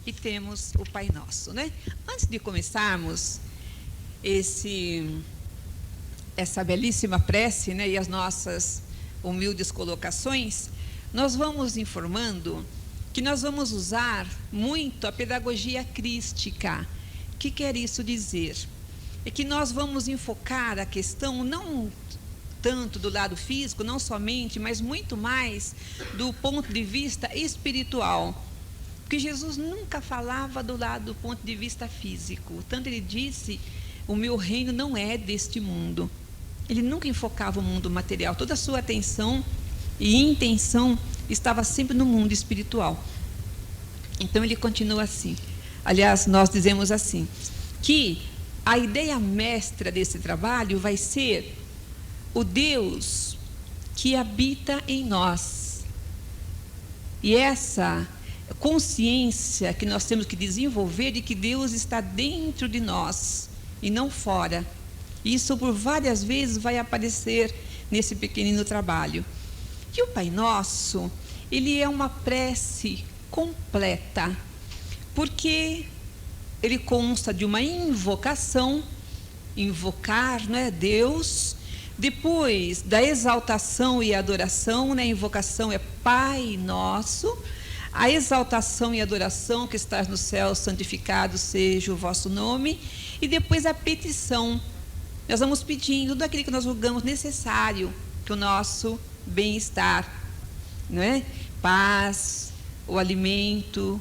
e temos o Pai Nosso, né? Antes de começarmos essa belíssima prece, né, e as nossas humildes colocações, nós vamos informando que nós vamos usar muito a pedagogia crística. O que quer isso dizer? É que nós vamos enfocar a questão não tanto do lado físico, não somente, mas muito mais do ponto de vista espiritual. Porque Jesus nunca falava do ponto de vista físico. Tanto ele disse, o meu reino não é deste mundo. Ele nunca enfocava o mundo material. Toda a sua atenção e intenção estava sempre no mundo espiritual. Então ele continua assim. Aliás, nós dizemos assim, que a ideia mestra desse trabalho vai ser o Deus que habita em nós. E essa consciência que nós temos que desenvolver de que Deus está dentro de nós e não fora. Isso por várias vezes vai aparecer nesse pequenino trabalho. E o Pai Nosso, ele é uma prece completa, porque ele consta de uma invocação, invocar, não é, Deus, depois da exaltação e adoração, né, a invocação é Pai Nosso, a exaltação e adoração que estás no céu, santificado seja o vosso nome, e depois a petição. Nós vamos pedindo tudo aquilo que nós julgamos necessário para o nosso bem-estar, não é? Paz, o alimento,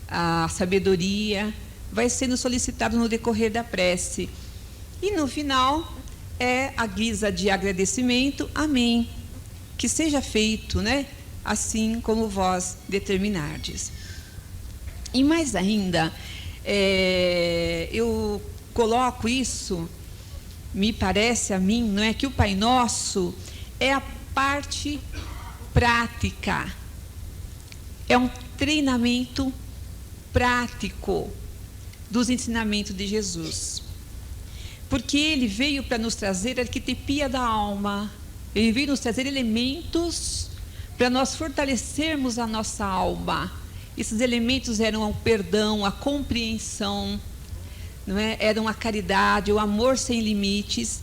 a sabedoria, vai sendo solicitado no decorrer da prece. E no final, é a guisa de agradecimento, amém. Que seja feito, né? Assim como vós determinardes. E mais ainda, eu coloco isso, me parece a mim, não é, que o Pai Nosso é a parte prática, é um treinamento prático dos ensinamentos de Jesus, porque ele veio para nos trazer a arquetipia da alma, ele veio nos trazer elementos para nós fortalecermos a nossa alma. Esses elementos eram o perdão, a compreensão, não é? Eram a caridade, o amor sem limites.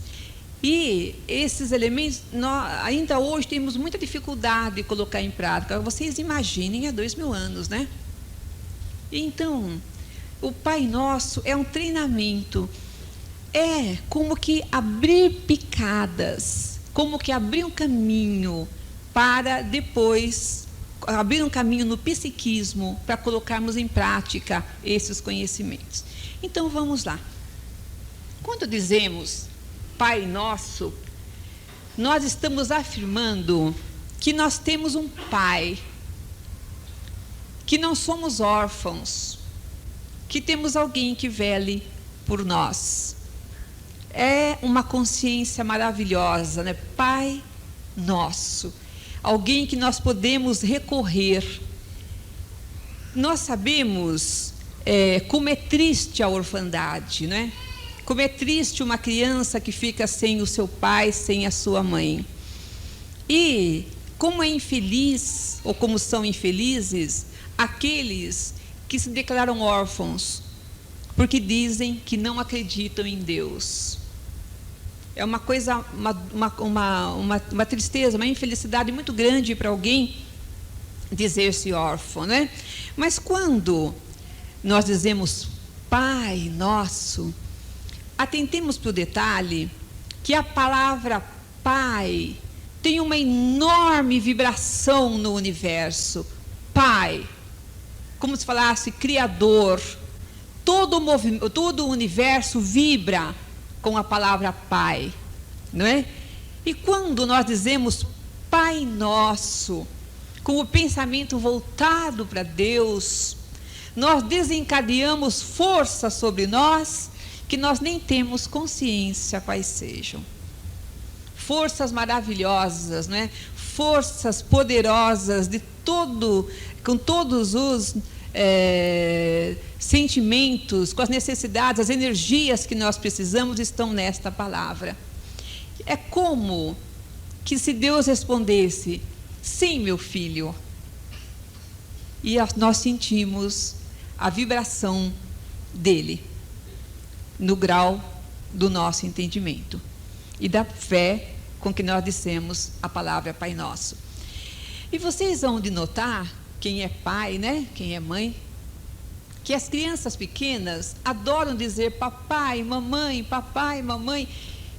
E esses elementos, nós ainda hoje temos muita dificuldade de colocar em prática. Vocês imaginem há 2000 anos, né? Então, o Pai Nosso é um treinamento, é como que abrir picadas, como que abrir um caminho para depois, abrir um caminho no psiquismo para colocarmos em prática esses conhecimentos. Então vamos lá. Quando dizemos Pai Nosso, nós estamos afirmando que nós temos um Pai, que não somos órfãos, que temos alguém que vele por nós. É uma consciência maravilhosa, né? Pai Nosso, alguém que nós podemos recorrer. Nós sabemos como é triste a orfandade, né? Como é triste uma criança que fica sem o seu pai, sem a sua mãe. E como é infeliz, ou como são infelizes, aqueles que se declaram órfãos, porque dizem que não acreditam em Deus. É uma coisa, uma tristeza, uma infelicidade muito grande para alguém dizer-se órfão, né? Mas quando nós dizemos Pai Nosso, atentemos para o detalhe que a palavra Pai tem uma enorme vibração no universo. Pai, como se falasse Criador. Todo o universo vibra com a palavra Pai, não é? E quando nós dizemos Pai Nosso, com o pensamento voltado para Deus, nós desencadeamos forças sobre nós que nós nem temos consciência quais sejam. Forças maravilhosas, não é? Forças poderosas com todos os sentimentos, com as necessidades, as energias que nós precisamos estão nesta palavra. É como que se Deus respondesse, sim, meu filho, e nós sentimos a vibração dele, no grau do nosso entendimento e da fé com que nós dissemos a palavra Pai Nosso. E vocês vão de notar, quem é pai, né? Quem é mãe, que as crianças pequenas adoram dizer papai, mamãe, papai, mamãe.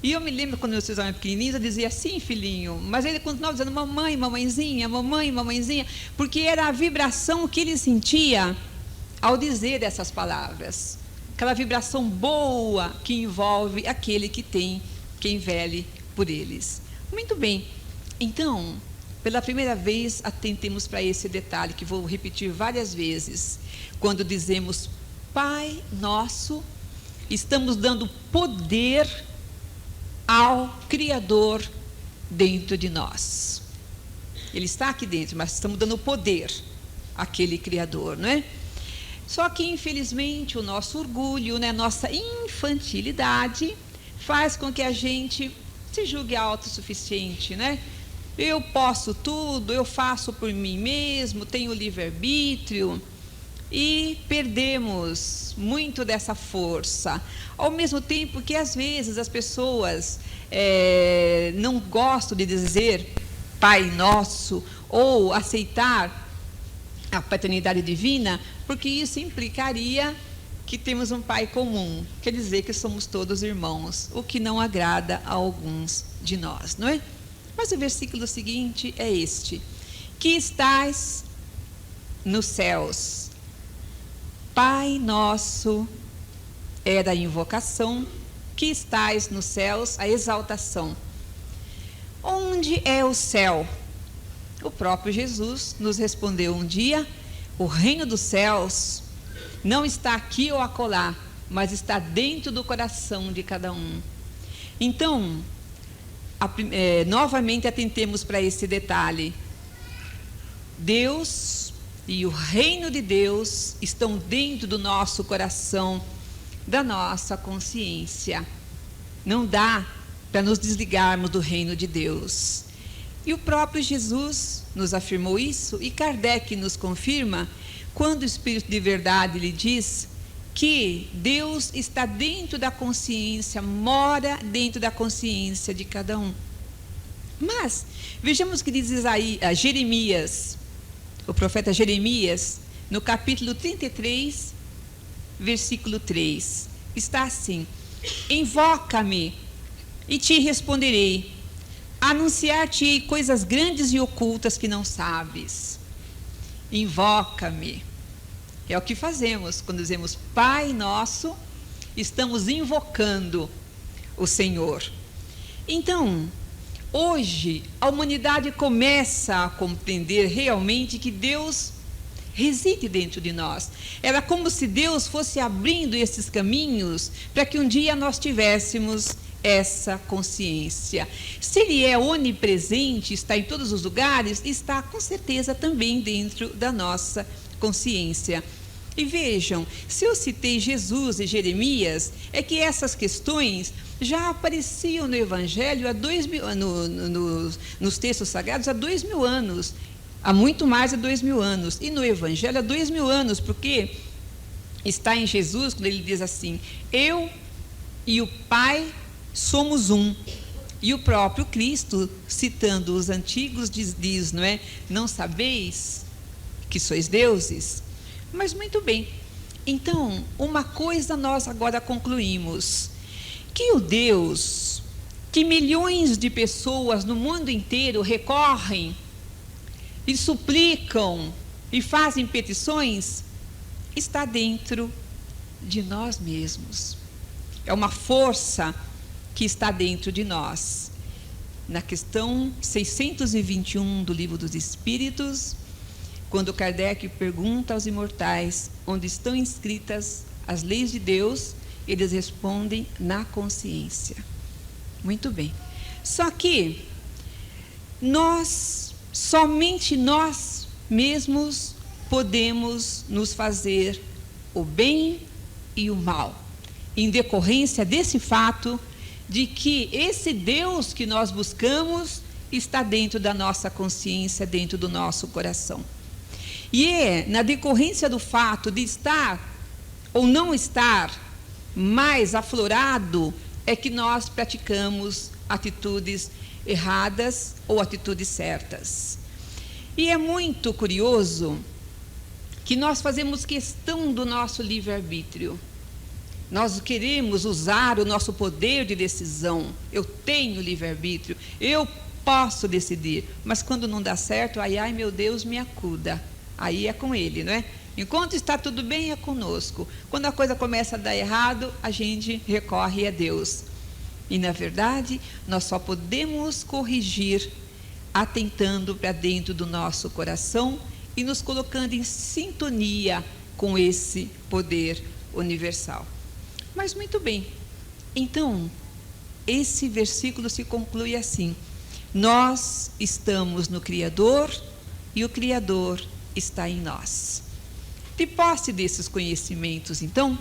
E eu me lembro quando vocês eram pequenininhos, eu dizia assim, filhinho, mas ele continuava dizendo mamãe, mamãezinha, mamãe, mamãezinha, porque era a vibração que ele sentia ao dizer essas palavras. Aquela vibração boa que envolve aquele que tem, quem vele por eles. Muito bem, então, pela primeira vez, atentemos para esse detalhe que vou repetir várias vezes. Quando dizemos Pai Nosso, estamos dando poder ao Criador dentro de nós. Ele está aqui dentro, mas estamos dando poder àquele Criador, não é? Só que, infelizmente, o nosso orgulho, né, nossa infantilidade, faz com que a gente se julgue autossuficiente, né? Eu posso tudo, eu faço por mim mesmo, tenho livre-arbítrio, e perdemos muito dessa força. Ao mesmo tempo que, às vezes, as pessoas não gostam de dizer Pai Nosso ou aceitar a paternidade divina, porque isso implicaria que temos um pai comum, quer dizer que somos todos irmãos, o que não agrada a alguns de nós, não é? Mas o versículo seguinte é este: que estais nos céus. Pai Nosso é da invocação, que estais nos céus, a exaltação. Onde é o céu? O próprio Jesus nos respondeu um dia: o reino dos céus não está aqui ou acolá, mas está dentro do coração de cada um. Então, novamente atentemos para esse detalhe. Deus e o reino de Deus estão dentro do nosso coração, da nossa consciência. Não dá para nos desligarmos do reino de Deus. E o próprio Jesus nos afirmou isso, e Kardec nos confirma quando o Espírito de Verdade lhe diz que Deus está dentro da consciência, mora dentro da consciência de cada um. Mas vejamos o que diz Jeremias, o profeta Jeremias, no capítulo 33, versículo 3, está assim: invoca-me e te responderei, anunciar-te coisas grandes e ocultas que não sabes. Invoca-me. É o que fazemos quando dizemos Pai Nosso, estamos invocando o Senhor. Então, hoje, a humanidade começa a compreender realmente que Deus reside dentro de nós. Era como se Deus fosse abrindo esses caminhos para que um dia nós tivéssemos essa consciência. Se Ele é onipresente, está em todos os lugares, está com certeza também dentro da nossa consciência. E vejam, se eu citei Jesus e Jeremias, é que essas questões já apareciam no Evangelho há 2000 anos, nos textos sagrados há 2000 anos, há muito mais de 2000 anos, e no Evangelho há 2000 anos, porque está em Jesus, quando ele diz assim: eu e o Pai somos um. E o próprio Cristo, citando os antigos, diz, não é? Não sabeis que sois deuses? Mas muito bem, então, uma coisa nós agora concluímos: que o Deus que milhões de pessoas no mundo inteiro recorrem e suplicam e fazem petições, está dentro de nós mesmos. É uma força que está dentro de nós. Na questão 621 do Livro dos Espíritos, quando Kardec pergunta aos imortais onde estão inscritas as leis de Deus, eles respondem: na consciência. Muito bem. Só que somente nós mesmos podemos nos fazer o bem e o mal, em decorrência desse fato de que esse Deus que nós buscamos está dentro da nossa consciência, dentro do nosso coração. E é na decorrência do fato de estar ou não estar mais aflorado é que nós praticamos atitudes erradas ou atitudes certas. E é muito curioso que nós fazemos questão do nosso livre-arbítrio. Nós queremos usar o nosso poder de decisão. Eu tenho livre-arbítrio, eu posso decidir. Mas quando não dá certo, ai meu Deus, me acuda. Aí é com ele, não é? Enquanto está tudo bem, é conosco. Quando a coisa começa a dar errado, a gente recorre a Deus. E, na verdade, nós só podemos corrigir atentando para dentro do nosso coração e nos colocando em sintonia com esse poder universal. Mas muito bem, então, esse versículo se conclui assim: nós estamos no Criador e o Criador está em nós. De posse desses conhecimentos, então,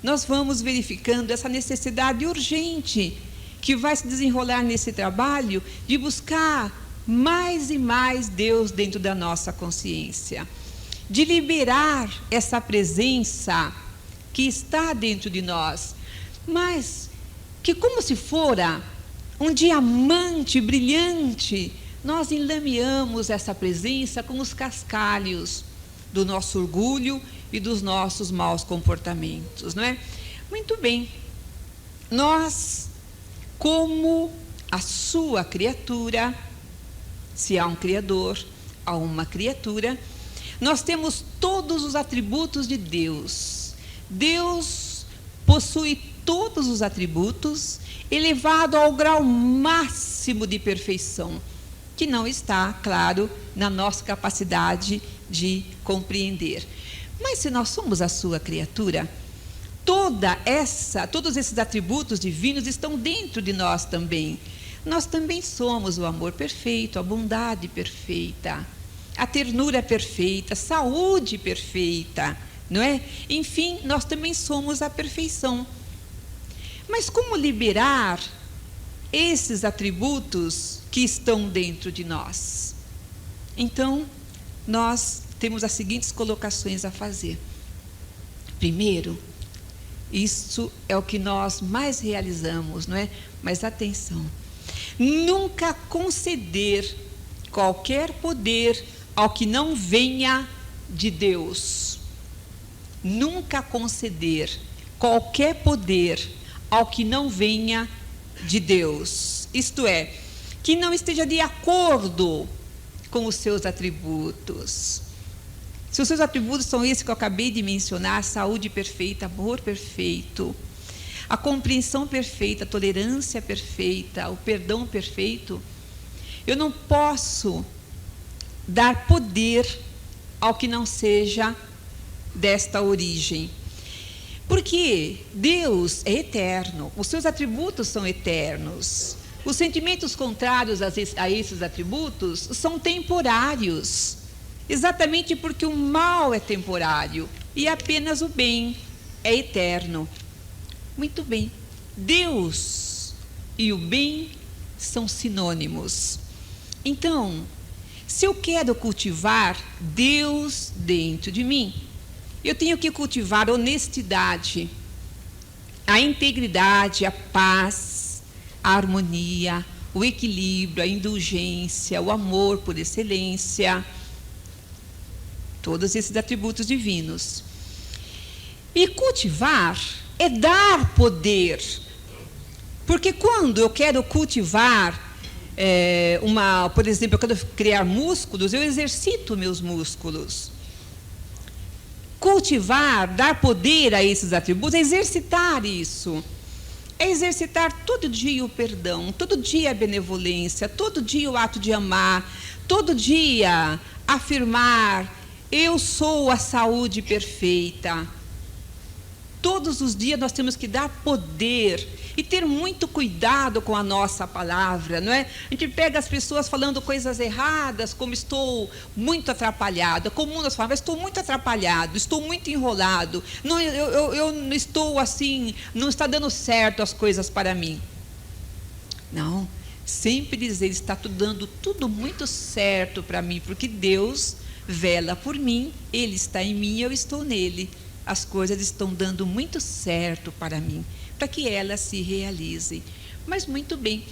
nós vamos verificando essa necessidade urgente que vai se desenrolar nesse trabalho de buscar mais e mais Deus dentro da nossa consciência, de liberar essa presença que está dentro de nós, mas que, como se fora um diamante brilhante, nós enlameamos essa presença com os cascalhos do nosso orgulho e dos nossos maus comportamentos, não é? Muito bem, nós, como a sua criatura, se há um Criador, há uma criatura, nós temos todos os atributos de Deus. Deus possui todos os atributos, elevado ao grau máximo de perfeição, que não está, claro, na nossa capacidade de compreender. Mas se nós somos a sua criatura, todos esses atributos divinos estão dentro de nós também. Nós também somos o amor perfeito, a bondade perfeita, a ternura perfeita, a saúde perfeita, não é? Enfim, nós também somos a perfeição. Mas como liberar esses atributos que estão dentro de nós? Então, nós temos as seguintes colocações a fazer. Primeiro, isso é o que nós mais realizamos, não é? Mas atenção, nunca conceder qualquer poder ao que não venha de Deus. Nunca conceder qualquer poder ao que não venha de Deus. Isto é, que não esteja de acordo com os seus atributos. Se os seus atributos são esses que eu acabei de mencionar: saúde perfeita, amor perfeito, a compreensão perfeita, a tolerância perfeita, o perdão perfeito, eu não posso dar poder ao que não seja desta origem. Porque Deus é eterno, os seus atributos são eternos. Os sentimentos contrários a esses atributos são temporários, exatamente porque o mal é temporário e apenas o bem é eterno. Muito bem, Deus e o bem são sinônimos. Então, se eu quero cultivar Deus dentro de mim, eu tenho que cultivar a honestidade, a integridade, a paz, a harmonia, o equilíbrio, a indulgência, o amor por excelência, todos esses atributos divinos. E cultivar é dar poder, porque quando eu quero cultivar por exemplo, eu quero criar músculos, eu exercito meus músculos. Cultivar, dar poder a esses atributos, é exercitar isso. É exercitar todo dia o perdão, todo dia a benevolência, todo dia o ato de amar, todo dia afirmar: eu sou a saúde perfeita. Todos os dias nós temos que dar poder e ter muito cuidado com a nossa palavra, não é? A gente pega as pessoas falando coisas erradas, como estou muito atrapalhado. É comum nós falarmos: estou muito atrapalhado, estou muito enrolado, não, eu não estou assim, não está dando certo as coisas para mim. Não, sempre dizer: está dando tudo muito certo para mim, porque Deus vela por mim, Ele está em mim, eu estou nele. As coisas estão dando muito certo para mim, para que elas se realizem. Mas muito bem,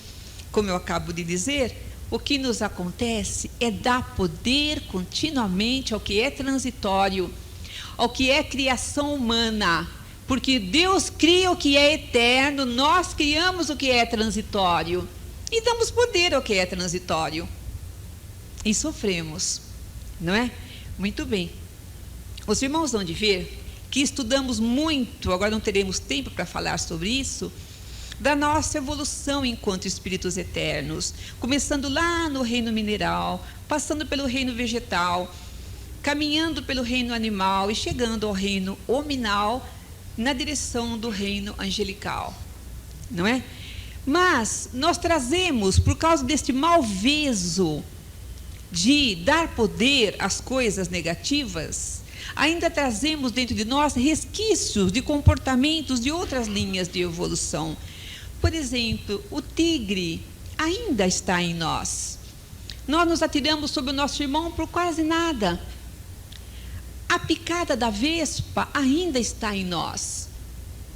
como eu acabo de dizer, o que nos acontece é dar poder continuamente ao que é transitório, ao que é criação humana, porque Deus cria o que é eterno, nós criamos o que é transitório e damos poder ao que é transitório e sofremos, não é? Muito bem, os irmãos vão de ver que estudamos muito, agora não teremos tempo para falar sobre isso, da nossa evolução enquanto espíritos eternos, começando lá no reino mineral, passando pelo reino vegetal, caminhando pelo reino animal e chegando ao reino hominal, na direção do reino angelical, não é? Mas nós trazemos, por causa deste malveso de dar poder às coisas negativas, ainda trazemos dentro de nós resquícios de comportamentos de outras linhas de evolução. Por exemplo, o tigre ainda está em nós. Nós nos atiramos sobre o nosso irmão por quase nada. A picada da vespa ainda está em nós.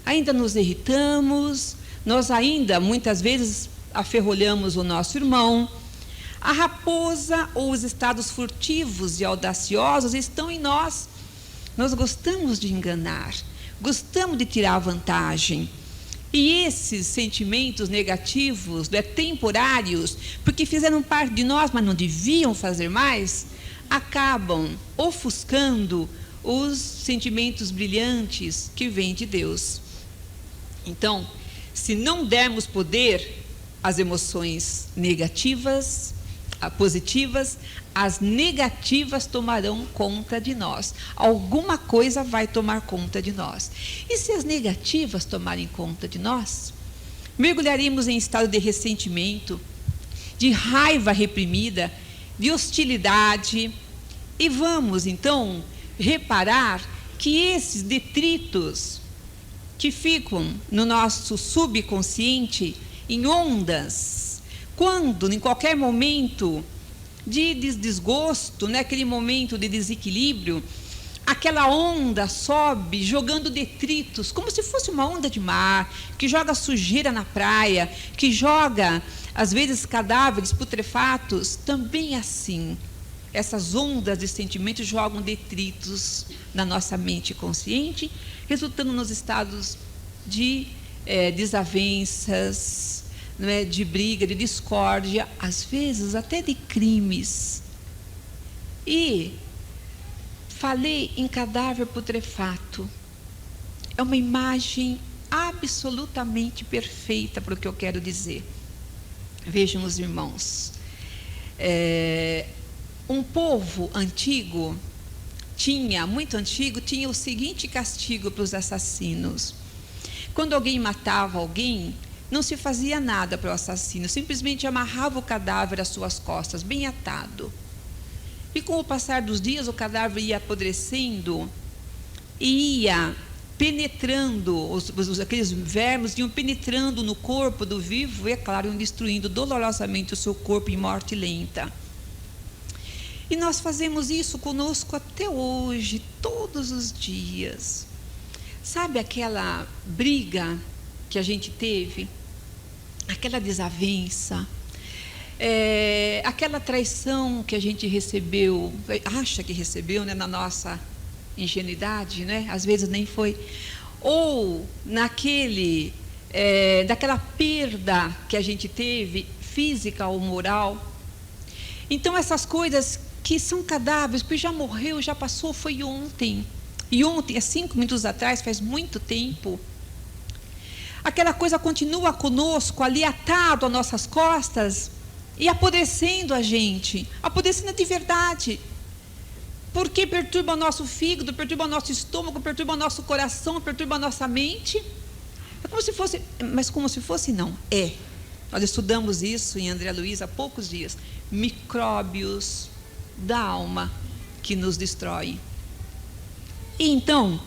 Ainda nos irritamos, nós ainda muitas vezes aferrolhamos o nosso irmão. A raposa ou os estados furtivos e audaciosos estão em nós. Nós gostamos de enganar, gostamos de tirar vantagem. E esses sentimentos negativos, temporários, porque fizeram parte de nós, mas não deviam fazer mais, acabam ofuscando os sentimentos brilhantes que vêm de Deus. Então, se não dermos poder às emoções negativas, positivas, as negativas tomarão conta de nós. Alguma coisa vai tomar conta de nós. E se as negativas tomarem conta de nós, mergulharemos em estado de ressentimento, de raiva reprimida, de hostilidade, e vamos então reparar que esses detritos que ficam no nosso subconsciente em ondas, quando em qualquer momento de desgosto, naquele momento de desequilíbrio, aquela onda sobe jogando detritos, como se fosse uma onda de mar, que joga sujeira na praia, que joga, às vezes, cadáveres putrefatos, também assim. Essas ondas de sentimentos jogam detritos na nossa mente consciente, resultando nos estados de desavenças, não é, de briga, de discórdia, às vezes até de crimes. E falei em cadáver putrefato. É uma imagem absolutamente perfeita para o que eu quero dizer. Vejam os irmãos. Um povo antigo, muito antigo, tinha o seguinte castigo para os assassinos. Quando alguém matava alguém, não se fazia nada para o assassino, simplesmente amarrava o cadáver às suas costas, bem atado. E com o passar dos dias, o cadáver ia apodrecendo e ia penetrando, aqueles vermes iam penetrando no corpo do vivo e, é claro, iam destruindo dolorosamente o seu corpo em morte lenta. E nós fazemos isso conosco até hoje, todos os dias. Sabe aquela briga que a gente teve? Aquela desavença, aquela traição que a gente recebeu, acha que recebeu, né, na nossa ingenuidade, né? Às vezes nem foi. Ou daquela perda que a gente teve, física ou moral. Então, essas coisas que são cadáveres, porque já morreu, já passou, foi ontem. E ontem, há 5 minutos atrás, faz muito tempo. Aquela coisa continua conosco, ali atado às nossas costas e apodrecendo a gente, apodrecendo de verdade. Porque perturba o nosso fígado, perturba o nosso estômago, perturba o nosso coração, perturba a nossa mente. É como se fosse, mas como se fosse não, é. Nós estudamos isso em André Luiz há poucos dias. Micróbios da alma que nos destroem. E então,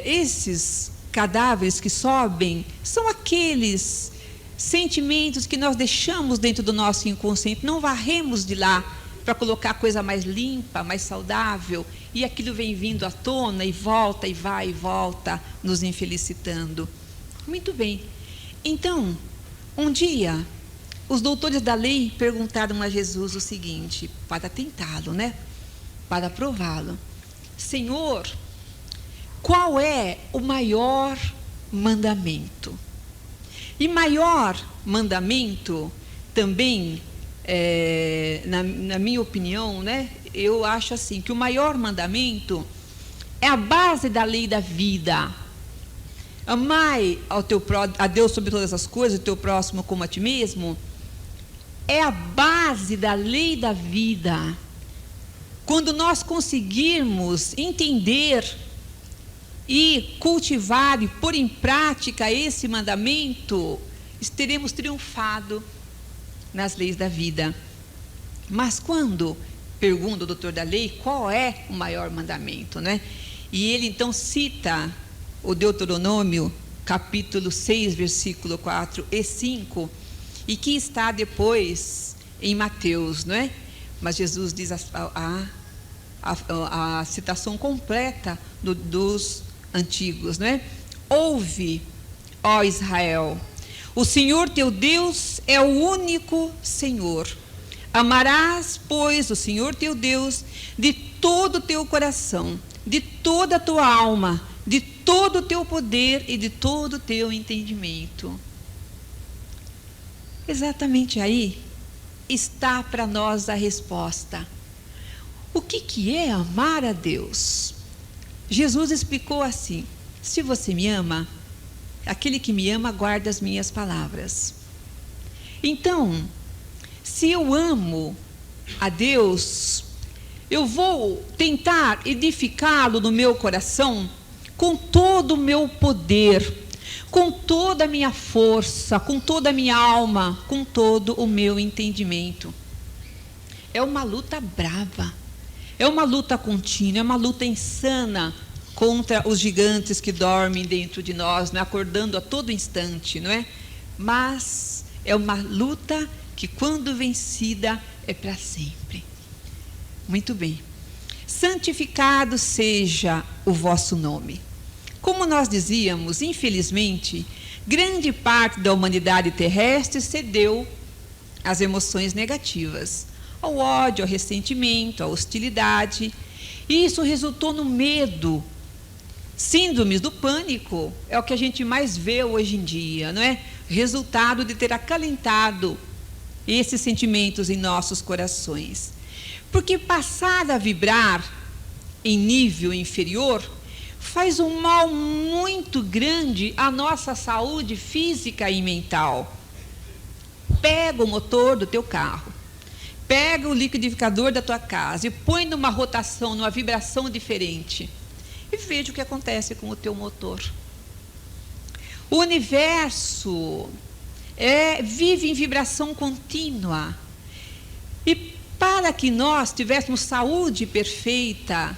esses cadáveres que sobem são aqueles sentimentos que nós deixamos dentro do nosso inconsciente, não varremos de lá, para colocar a coisa mais limpa, mais saudável, e aquilo vem vindo à tona e volta, e vai e volta, nos infelicitando. Muito bem. Então, um dia, os doutores da lei perguntaram a Jesus o seguinte, para tentá-lo, né? Para prová-lo. Senhor, qual é o maior mandamento? E maior mandamento também, na minha opinião, né, eu acho assim, que o maior mandamento é a base da lei da vida. Amai a Deus sobre todas as coisas, o teu próximo como a ti mesmo, é a base da lei da vida. Quando nós conseguirmos entender e cultivar e pôr em prática esse mandamento, teremos triunfado nas leis da vida. Mas quando pergunta o doutor da lei qual é o maior mandamento, né? E ele então cita o Deuteronômio, capítulo 6, versículo 4 e 5, e que está depois em Mateus, não é? Mas Jesus diz a citação completa dos antigos, não é? Ouve, ó Israel, o Senhor teu Deus é o único Senhor. Amarás, pois, o Senhor teu Deus de todo o teu coração, de toda a tua alma, de todo o teu poder e de todo o teu entendimento. Exatamente aí está para nós a resposta. O que é amar a Deus? Jesus explicou assim: se você me ama, aquele que me ama guarda as minhas palavras. Então, se eu amo a Deus, eu vou tentar edificá-lo no meu coração com todo o meu poder, com toda a minha força, com toda a minha alma, com todo o meu entendimento. É uma luta brava, é uma luta contínua, é uma luta insana contra os gigantes que dormem dentro de nós, né? Acordando a todo instante, não é? Mas é uma luta que, quando vencida, é para sempre. Muito bem. Santificado seja o vosso nome. Como nós dizíamos, infelizmente, grande parte da humanidade terrestre cedeu às emoções negativas, ao ódio, ao ressentimento, à hostilidade, e isso resultou no medo. Síndromes do pânico é o que a gente mais vê hoje em dia, não é? Resultado de ter acalentado esses sentimentos em nossos corações. Porque passar a vibrar em nível inferior faz um mal muito grande à nossa saúde física e mental. Pega o motor do teu carro, pega o liquidificador da tua casa e põe numa rotação, numa vibração diferente, e veja o que acontece com o teu motor. O universo vive em vibração contínua, e para que nós tivéssemos saúde perfeita,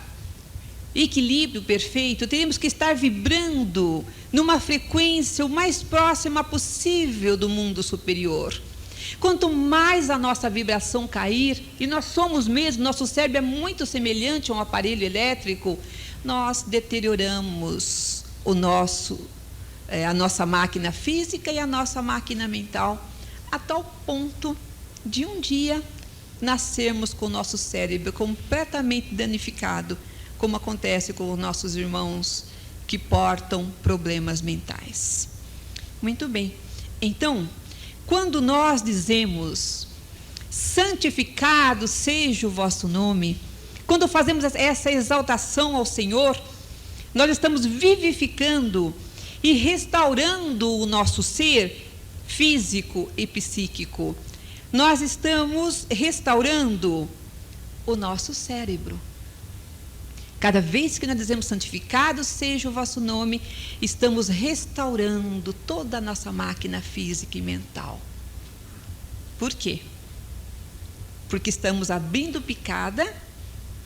equilíbrio perfeito, teríamos que estar vibrando numa frequência o mais próxima possível do mundo superior. Quanto mais a nossa vibração cair, e nós somos mesmo, nosso cérebro é muito semelhante a um aparelho elétrico, nós deterioramos a nossa máquina física e a nossa máquina mental, a tal ponto de um dia nascermos com o nosso cérebro completamente danificado, como acontece com os nossos irmãos que portam problemas mentais. Muito bem. Então, quando nós dizemos santificado seja o vosso nome, quando fazemos essa exaltação ao Senhor, nós estamos vivificando e restaurando o nosso ser físico e psíquico. Nós estamos restaurando o nosso cérebro. Cada vez que nós dizemos santificado seja o vosso nome, estamos restaurando toda a nossa máquina física e mental. Por quê? Porque estamos abrindo picada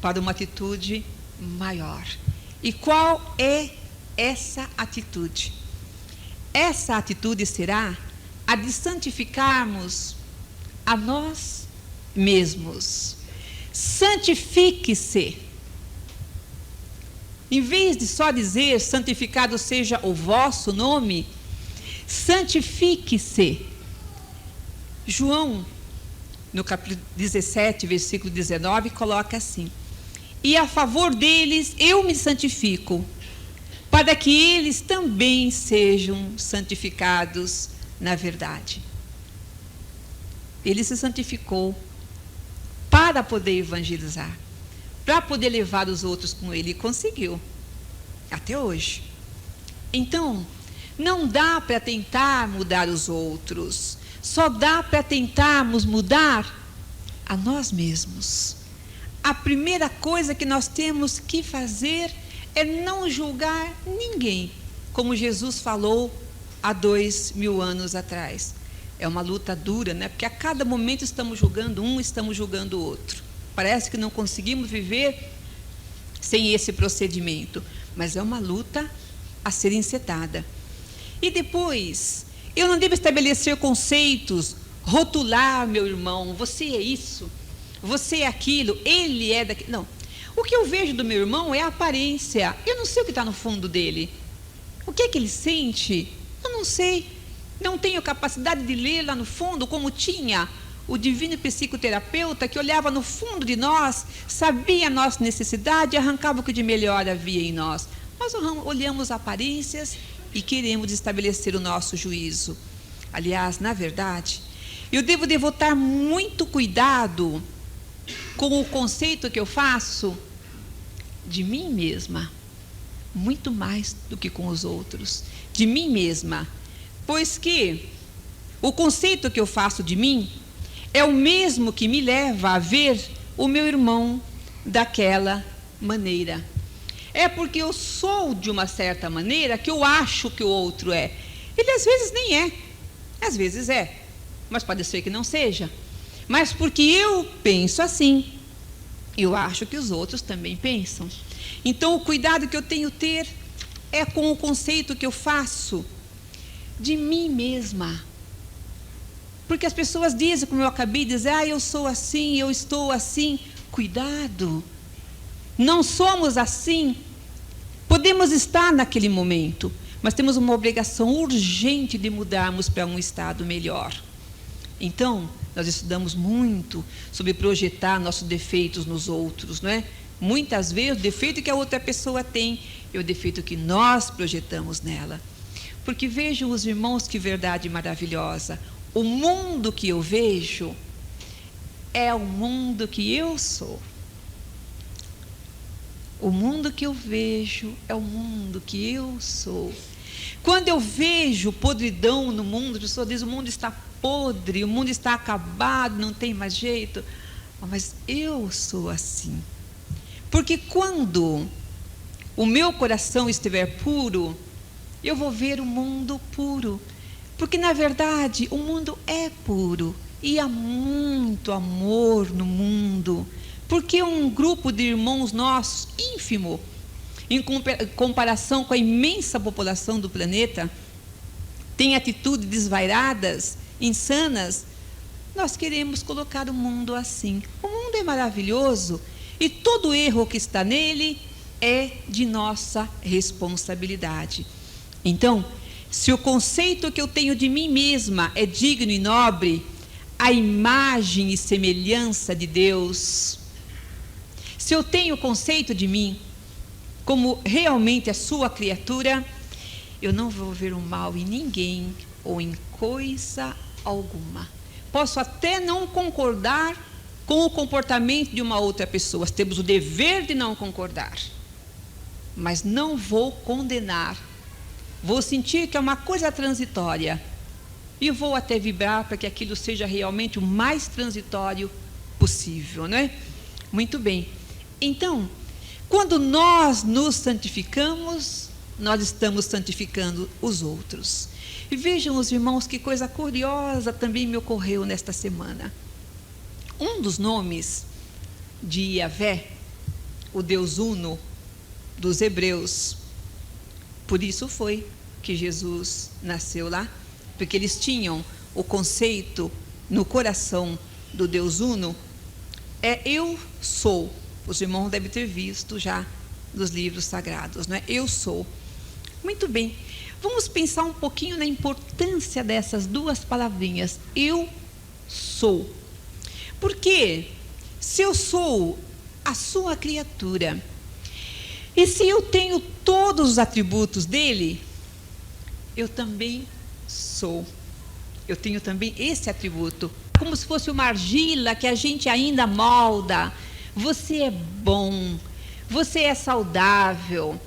para uma atitude maior. E qual é essa atitude? Essa atitude será a de santificarmos a nós mesmos. santifique-se. Em vez de só dizer santificado seja o vosso nome, santifique-se. João, no capítulo 17, versículo 19, coloca assim: e a favor deles eu me santifico, para que eles também sejam santificados na verdade. Ele se santificou para poder evangelizar, para poder levar os outros com ele, e conseguiu, até hoje. Então, não dá para tentar mudar os outros, só dá para tentarmos mudar a nós mesmos. A primeira coisa que nós temos que fazer é não julgar ninguém, como Jesus falou há 2000 anos atrás. É uma luta dura, né? Porque a cada momento estamos julgando um, estamos julgando o outro. Parece que não conseguimos viver sem esse procedimento, mas é uma luta a ser encetada. E depois, eu não devo estabelecer conceitos, rotular meu irmão, você é isso, você é aquilo, ele é daquilo. Não. O que eu vejo do meu irmão é a aparência. Eu não sei o que está no fundo dele. O que é que ele sente? Eu não sei. Não tenho capacidade de ler lá no fundo, como tinha o divino psicoterapeuta, que olhava no fundo de nós, sabia a nossa necessidade e arrancava o que de melhor havia em nós. Nós olhamos aparências e queremos estabelecer o nosso juízo. Aliás, na verdade, eu devo devotar muito cuidado com o conceito que eu faço de mim mesma, muito mais do que com os outros, de mim mesma, pois que o conceito que eu faço de mim é o mesmo que me leva a ver o meu irmão daquela maneira. É porque eu sou de uma certa maneira que eu acho que o outro é. Ele às vezes nem é, às vezes é, mas pode ser que não seja. Mas porque eu penso assim, eu acho que os outros também pensam. Então o cuidado que eu tenho que ter é com o conceito que eu faço de mim mesma. Porque as pessoas dizem, como eu acabei de dizer, eu sou assim, eu estou assim. Cuidado, não somos assim. Podemos estar naquele momento, mas temos uma obrigação urgente de mudarmos para um estado melhor. Então, nós estudamos muito sobre projetar nossos defeitos nos outros, não é? Muitas vezes o defeito que a outra pessoa tem é o defeito que nós projetamos nela. Porque vejam os irmãos, que verdade maravilhosa. O mundo que eu vejo é o mundo que eu sou. O mundo que eu vejo é o mundo que eu sou. Quando eu vejo podridão no mundo, a pessoa diz: o mundo está podre, o mundo está acabado, não tem mais jeito. Mas eu sou assim. Porque quando o meu coração estiver puro, eu vou ver o mundo puro. Porque, na verdade, o mundo é puro e há muito amor no mundo. Porque um grupo de irmãos nossos, ínfimo, em comparação com a imensa população do planeta, tem atitudes desvairadas, insanas. Nós queremos colocar o mundo assim. O mundo é maravilhoso e todo erro que está nele é de nossa responsabilidade. Então, se o conceito que eu tenho de mim mesma é digno e nobre, a imagem e semelhança de Deus, se eu tenho o conceito de mim como realmente a sua criatura, eu não vou ver o mal em ninguém ou em coisa alguma. Posso até não concordar com o comportamento de uma outra pessoa, temos o dever de não concordar, mas não vou condenar. Vou sentir que é uma coisa transitória e vou até vibrar para que aquilo seja realmente o mais transitório possível, não é? Muito bem. Então, quando nós nos santificamos, nós estamos santificando os outros. E vejam os irmãos, que coisa curiosa também me ocorreu nesta semana. Um dos nomes de Yahvé, o Deus Uno dos hebreus, por isso foi que Jesus nasceu lá, porque eles tinham o conceito no coração do Deus Uno é eu sou. Os irmãos devem ter visto já nos livros sagrados, não é? Eu sou. Muito bem. Vamos pensar um pouquinho na importância dessas duas palavrinhas. Eu sou. Porque se eu sou a sua criatura, e se eu tenho todos os atributos dele, eu também sou. Eu tenho também esse atributo. Como se fosse uma argila que a gente ainda molda. Você é bom, você é saudável.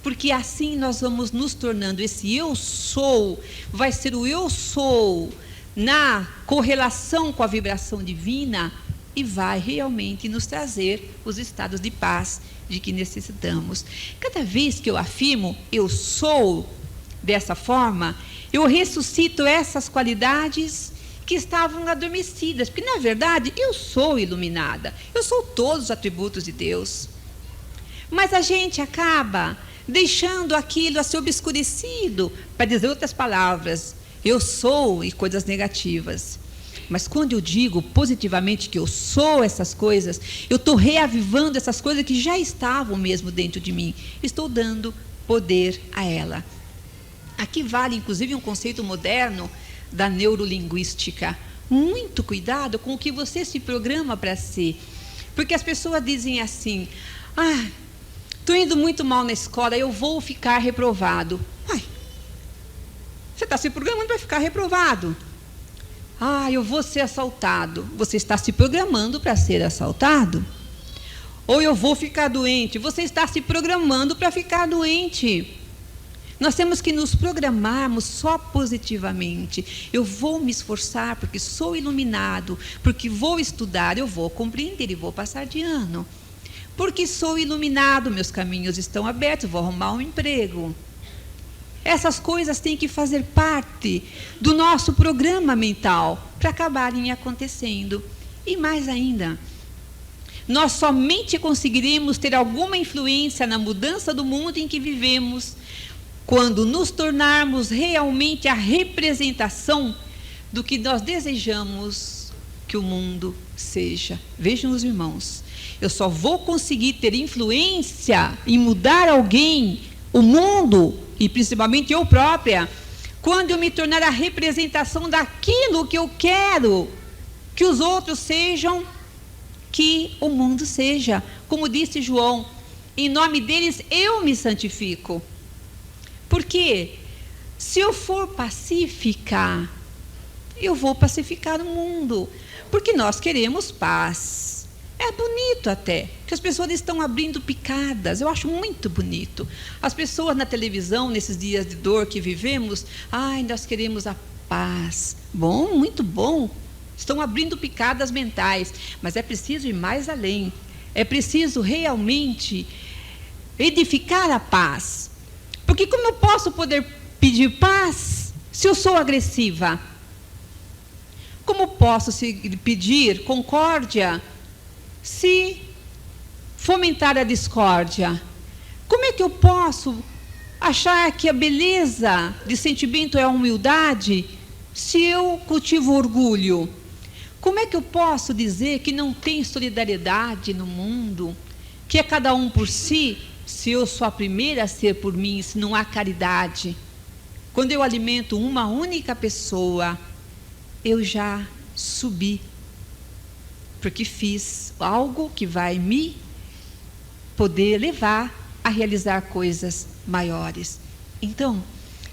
Porque assim nós vamos nos tornando. Esse eu sou vai ser o eu sou na correlação com a vibração divina e vai realmente nos trazer os estados de paz de que necessitamos. Cada vez que eu afirmo eu sou dessa forma, eu ressuscito essas qualidades que estavam adormecidas. Porque, na verdade, eu sou iluminada. Eu sou todos os atributos de Deus. Mas a gente acaba deixando aquilo a ser obscurecido, para dizer outras palavras, eu sou e coisas negativas. Mas quando eu digo positivamente que eu sou essas coisas, eu estou reavivando essas coisas que já estavam mesmo dentro de mim. Estou dando poder a ela. Aqui vale, inclusive, um conceito moderno da neurolinguística. Muito cuidado com o que você se programa para ser. Porque as pessoas dizem assim, estou indo muito mal na escola, eu vou ficar reprovado. Você está se programando para ficar reprovado. Eu vou ser assaltado. Você está se programando para ser assaltado. Ou eu vou ficar doente. Você está se programando para ficar doente. Nós temos que nos programarmos só positivamente. Eu vou me esforçar porque sou iluminado, porque vou estudar, eu vou compreender e vou passar de ano. Porque sou iluminado, meus caminhos estão abertos, vou arrumar um emprego. Essas coisas têm que fazer parte do nosso programa mental para acabarem acontecendo. E mais ainda, nós somente conseguiremos ter alguma influência na mudança do mundo em que vivemos quando nos tornarmos realmente a representação do que nós desejamos que o mundo seja. Vejam os irmãos, eu só vou conseguir ter influência em mudar alguém, o mundo, e principalmente eu própria, quando eu me tornar a representação daquilo que eu quero que os outros sejam, que o mundo seja. Como disse João, em nome deles eu me santifico. Porque se eu for pacífica, eu vou pacificar o mundo. Porque nós queremos paz. É bonito até, que as pessoas estão abrindo picadas. Eu acho muito bonito. As pessoas na televisão, nesses dias de dor que vivemos, nós queremos a paz. Bom, muito bom. Estão abrindo picadas mentais. Mas é preciso ir mais além. É preciso realmente edificar a paz. Porque como eu posso poder pedir paz se eu sou agressiva? Como posso pedir concórdia se fomentar a discórdia? Como é que eu posso achar que a beleza de sentimento é a humildade se eu cultivo orgulho? Como é que eu posso dizer que não tem solidariedade no mundo, que é cada um por si, se eu sou a primeira a ser por mim, se não há caridade? Quando eu alimento uma única pessoa, eu já subi, porque fiz algo que vai me poder levar a realizar coisas maiores. Então,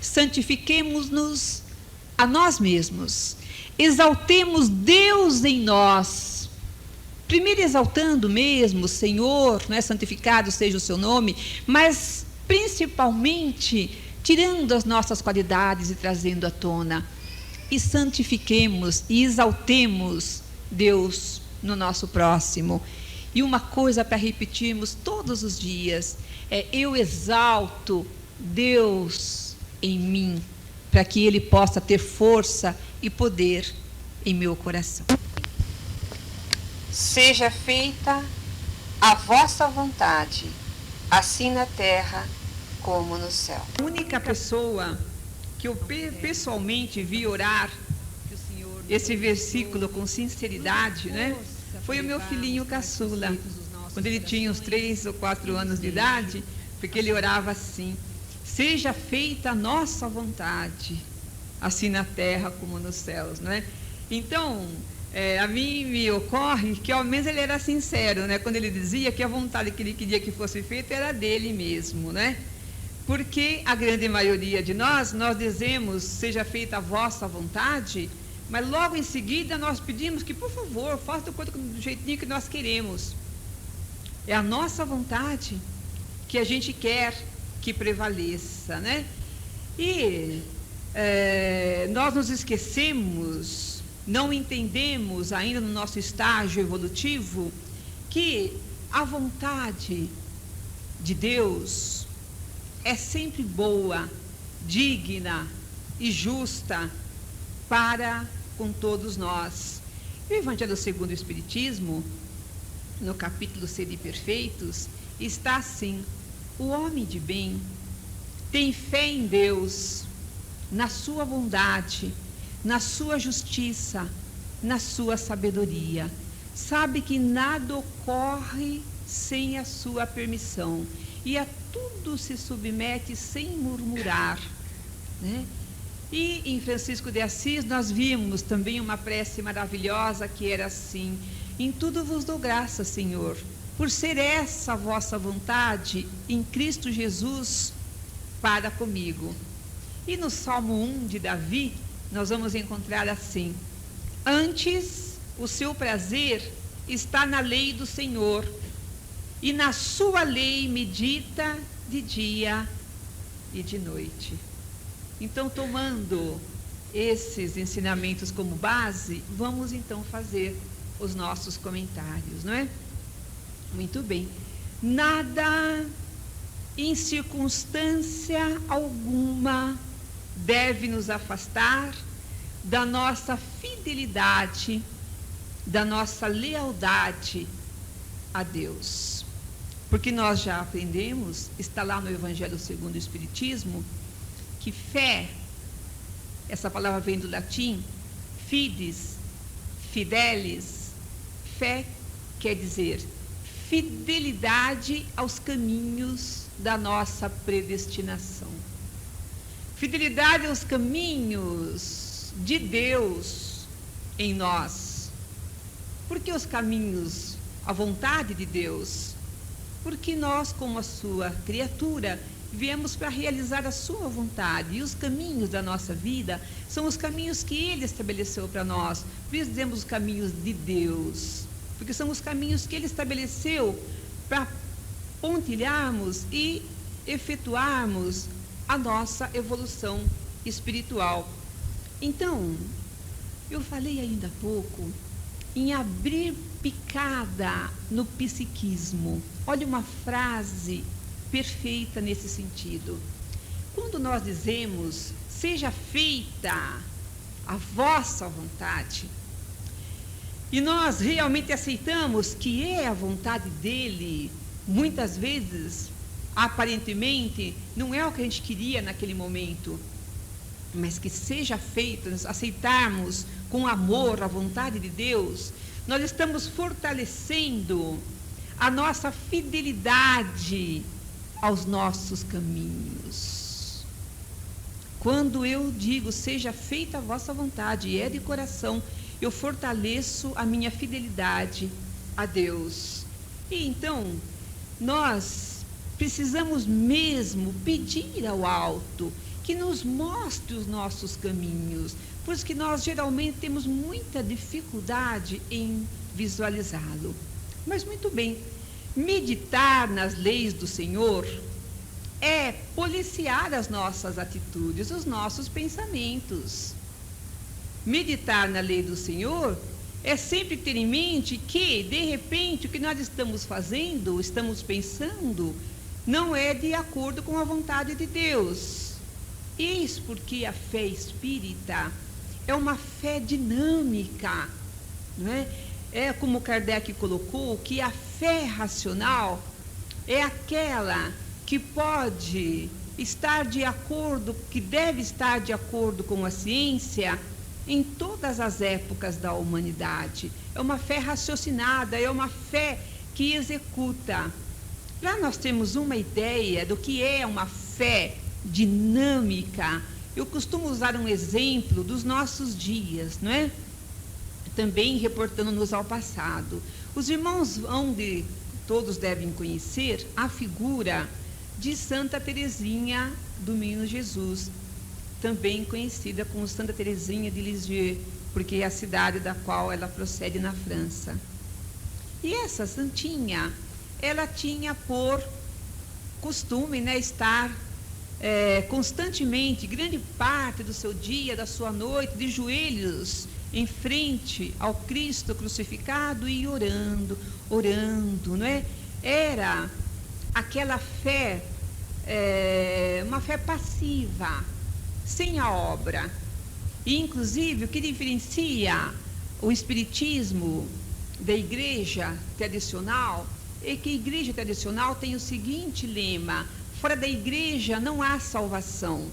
santifiquemos-nos a nós mesmos, exaltemos Deus em nós, primeiro exaltando mesmo o Senhor, não é? Santificado seja o seu nome, mas principalmente tirando as nossas qualidades e trazendo à tona. E santifiquemos e exaltemos Deus no nosso próximo. E uma coisa para repetirmos todos os dias é: eu exalto Deus em mim, para que Ele possa ter força e poder em meu coração. Seja feita a vossa vontade, assim na terra como no céu. A única pessoa que eu pessoalmente vi orar esse versículo com sinceridade, né? foi o meu filhinho caçula, quando ele tinha uns 3 ou 4 anos de idade, porque ele orava assim: seja feita a nossa vontade, assim na terra como nos céus, não é? Então, a mim me ocorre que ao menos ele era sincero, né? Quando ele dizia que a vontade que ele queria que fosse feita era dele mesmo, né? Porque a grande maioria de nós dizemos, seja feita a vossa vontade, mas logo em seguida nós pedimos que, por favor, faça do jeitinho que nós queremos. É a nossa vontade que a gente quer que prevaleça, né? E nós nos esquecemos, não entendemos ainda no nosso estágio evolutivo que a vontade de Deus é sempre boa, digna e justa para com todos nós. O Evangelho segundo o Espiritismo, no capítulo Sede Perfeitos, está assim: o homem de bem tem fé em Deus, na sua bondade, na sua justiça, na sua sabedoria. Sabe que nada ocorre sem a sua permissão, e a tudo se submete sem murmurar, né? E em Francisco de Assis nós vimos também uma prece maravilhosa que era assim: em tudo vos dou graças, Senhor, por ser essa a vossa vontade em Cristo Jesus para comigo. E no Salmo 1 de Davi nós vamos encontrar assim: antes o seu prazer está na lei do Senhor, e na sua lei medita de dia e de noite. Então, tomando esses ensinamentos como base, vamos então fazer os nossos comentários, não é? Muito bem. Nada, em circunstância alguma, deve nos afastar da nossa fidelidade, da nossa lealdade a Deus. Porque nós já aprendemos, está lá no Evangelho segundo o Espiritismo, que fé, essa palavra vem do latim, fides, fidelis. Fé quer dizer fidelidade aos caminhos da nossa predestinação. Fidelidade aos caminhos de Deus em nós. Por que os caminhos, a vontade de Deus? Porque nós, como a sua criatura, viemos para realizar a sua vontade, e os caminhos da nossa vida são os caminhos que Ele estabeleceu para nós. Por isso dizemos os caminhos de Deus, porque são os caminhos que Ele estabeleceu para pontilharmos e efetuarmos a nossa evolução espiritual. Então, eu falei ainda há pouco em abrir picada no psiquismo. Olha uma frase perfeita nesse sentido. Quando nós dizemos, seja feita a vossa vontade, e nós realmente aceitamos que é a vontade dele, muitas vezes, aparentemente, não é o que a gente queria naquele momento, mas que seja feito, nós aceitarmos com amor a vontade de Deus, nós estamos fortalecendo a nossa fidelidade aos nossos caminhos. Quando eu digo, seja feita a vossa vontade, e é de coração, eu fortaleço a minha fidelidade a Deus. E então, nós precisamos mesmo pedir ao alto que nos mostre os nossos caminhos, pois que nós geralmente temos muita dificuldade em visualizá-lo. Mas muito bem, meditar nas leis do Senhor é policiar as nossas atitudes, os nossos pensamentos. Meditar na lei do Senhor é sempre ter em mente que, de repente, o que nós estamos fazendo, estamos pensando, não é de acordo com a vontade de Deus. Eis porque a fé espírita é uma fé dinâmica, não é? É como Kardec colocou, que a fé racional é aquela que pode estar de acordo, que deve estar de acordo com a ciência, em todas as épocas da humanidade. É uma fé raciocinada, é uma fé que executa. Para nós termos uma ideia do que é uma fé dinâmica, eu costumo usar um exemplo dos nossos dias, não é? Também reportando-nos ao passado. Os irmãos todos devem conhecer a figura de Santa Teresinha do Menino Jesus, também conhecida como Santa Teresinha de Lisieux, porque é a cidade da qual ela procede na França. E essa santinha, ela tinha por costume, né, estar constantemente, grande parte do seu dia, da sua noite, de joelhos em frente ao Cristo crucificado e orando, não é? Era aquela fé, uma fé passiva, sem a obra. E, inclusive, o que diferencia o espiritismo da igreja tradicional é que a igreja tradicional tem o seguinte lema: fora da igreja não há salvação.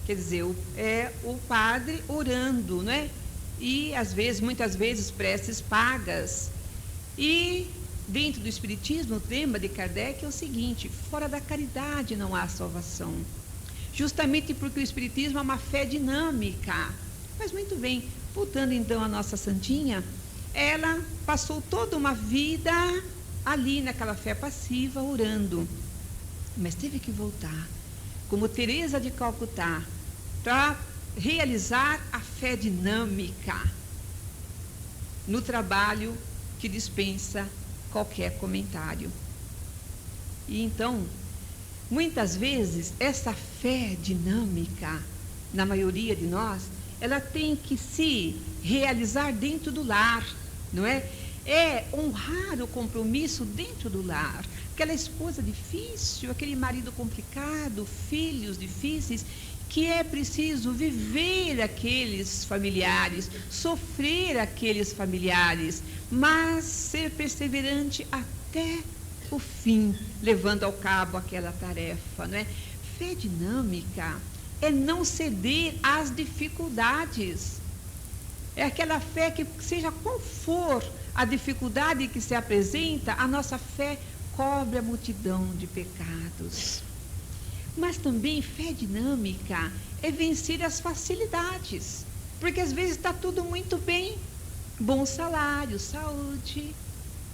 Quer dizer, é o padre orando, não é? E, às vezes, muitas vezes, preces pagas. E, dentro do espiritismo, o tema de Kardec é o seguinte: fora da caridade não há salvação. Justamente porque o espiritismo é uma fé dinâmica. Mas, muito bem, voltando então à nossa santinha, ela passou toda uma vida ali naquela fé passiva, orando. Mas teve que voltar, como Teresa de Calcutá, para realizar a fé dinâmica no trabalho que dispensa qualquer comentário. E então, muitas vezes, essa fé dinâmica, na maioria de nós, ela tem que se realizar dentro do lar, não é? É honrar o compromisso dentro do lar. Aquela esposa difícil, aquele marido complicado, filhos difíceis, que é preciso viver aqueles familiares, sofrer aqueles familiares, mas ser perseverante até o fim, levando ao cabo aquela tarefa, não é? Fé dinâmica é não ceder às dificuldades. É aquela fé que, seja qual for a dificuldade que se apresenta, a nossa fé cobre a multidão de pecados. Mas também fé dinâmica é vencer as facilidades, porque às vezes está tudo muito bem, bom salário, saúde,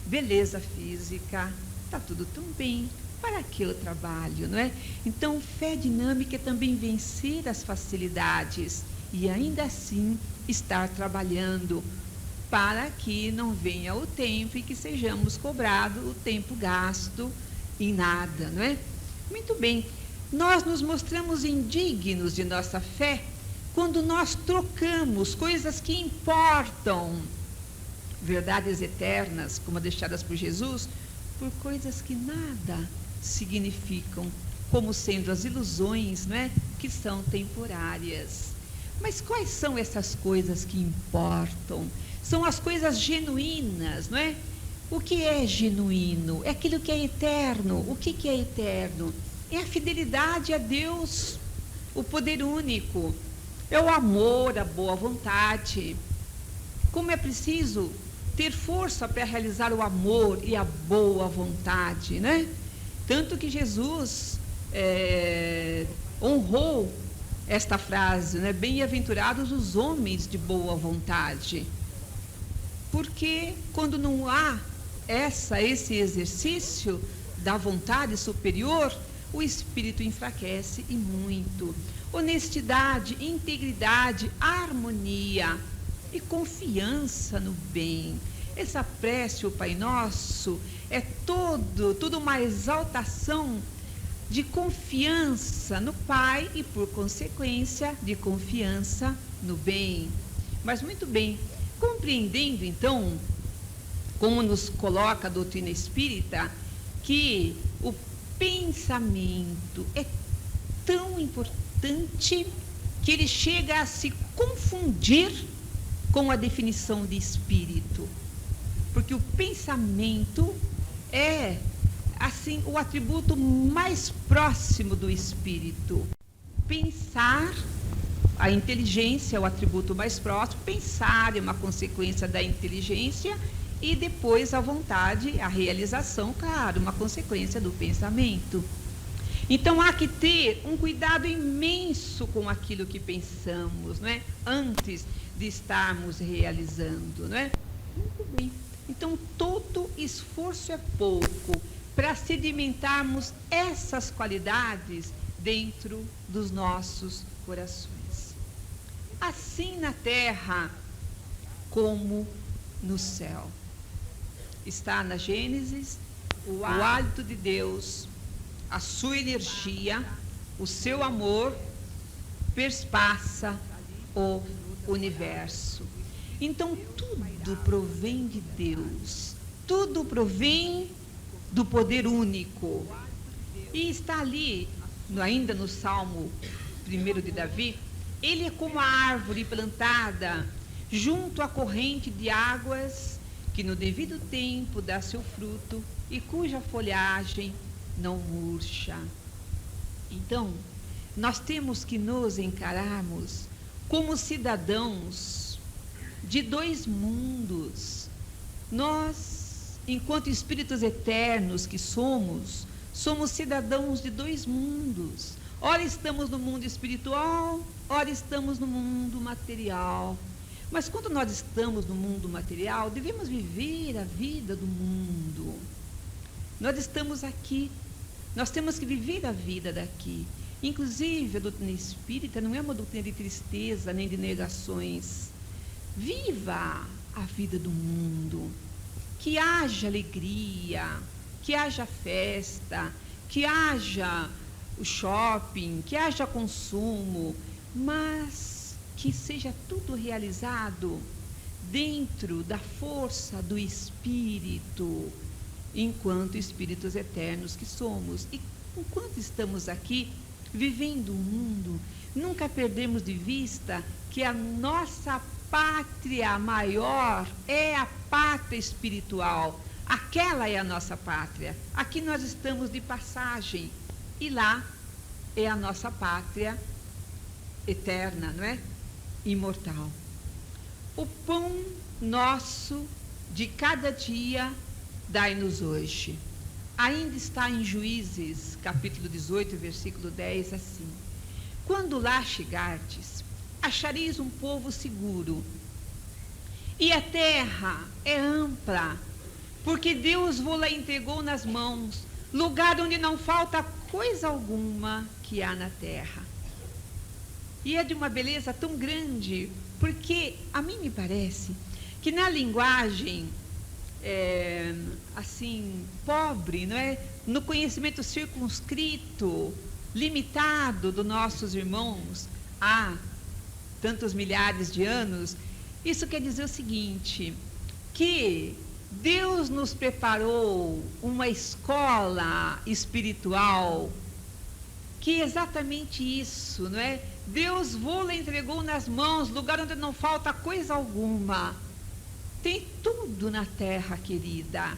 beleza física, está tudo tão bem, para que o trabalho, não é? Então, fé dinâmica é também vencer as facilidades e ainda assim estar trabalhando para que não venha o tempo e que sejamos cobrados o tempo gasto em nada, não é? Muito bem, nós nos mostramos indignos de nossa fé quando nós trocamos coisas que importam, verdades eternas, como deixadas por Jesus, por coisas que nada significam, como sendo as ilusões, não é? Que são temporárias. Mas quais são essas coisas que importam? São as coisas genuínas, não é? O que é genuíno? É aquilo que é eterno. O que é eterno? É a fidelidade a Deus, o poder único. É o amor, a boa vontade. Como é preciso ter força para realizar o amor e a boa vontade, né? Tanto que Jesus honrou esta frase, né? Bem-aventurados os homens de boa vontade. Porque quando não há esse exercício da vontade superior, o espírito enfraquece e muito. Honestidade, integridade, harmonia e confiança no bem. Essa prece, o Pai Nosso, é tudo uma exaltação de confiança no Pai e, por consequência, de confiança no bem. Mas muito bem, compreendendo então, como nos coloca a doutrina espírita, que o pensamento é tão importante que ele chega a se confundir com a definição de espírito. Porque o pensamento é, assim, o atributo mais próximo do espírito. Pensar, a inteligência é o atributo mais próximo, pensar é uma consequência da inteligência, e depois a vontade, a realização, claro, uma consequência do pensamento. Então há que ter um cuidado imenso com aquilo que pensamos, não é? Antes de estarmos realizando, não é? Muito bem. Então todo esforço é pouco para sedimentarmos essas qualidades dentro dos nossos corações. Assim na terra como no céu. Está na Gênesis o hálito de Deus, a sua energia, o seu amor perspassa o universo. Então tudo provém de Deus, tudo provém do poder único. E está ali, ainda no Salmo 1 de Davi, ele é como a árvore plantada junto à corrente de águas, que no devido tempo dá seu fruto e cuja folhagem não murcha. Então, nós temos que nos encararmos como cidadãos de dois mundos. Nós, enquanto espíritos eternos que somos cidadãos de dois mundos. Ora estamos no mundo espiritual, ora estamos no mundo material. Mas quando nós estamos no mundo material, devemos viver a vida do mundo. Nós estamos aqui, nós temos que viver a vida daqui. Inclusive, a doutrina espírita não é uma doutrina de tristeza nem de negações. Viva a vida do mundo, que haja alegria, que haja festa, que haja o shopping, que haja consumo, mas que seja tudo realizado dentro da força do Espírito, enquanto espíritos eternos que somos. E enquanto estamos aqui, vivendo o mundo, nunca perdemos de vista que a nossa pátria maior é a pátria espiritual. Aquela é a nossa pátria. Aqui nós estamos de passagem e lá é a nossa pátria eterna, não é? Imortal. O pão nosso de cada dia dai-nos hoje. Ainda está em Juízes, capítulo 18, versículo 10, assim: quando lá chegardes, achareis um povo seguro, e a terra é ampla, porque Deus vos-la entregou nas mãos, lugar onde não falta coisa alguma que há na terra. E é de uma beleza tão grande, porque a mim me parece que na linguagem assim, pobre, não é? No conhecimento circunscrito, limitado dos nossos irmãos há tantos milhares de anos, isso quer dizer o seguinte, que Deus nos preparou uma escola espiritual, que é exatamente isso, não é? Deus vos-la entregou nas mãos, lugar onde não falta coisa alguma. Tem tudo na terra, querida,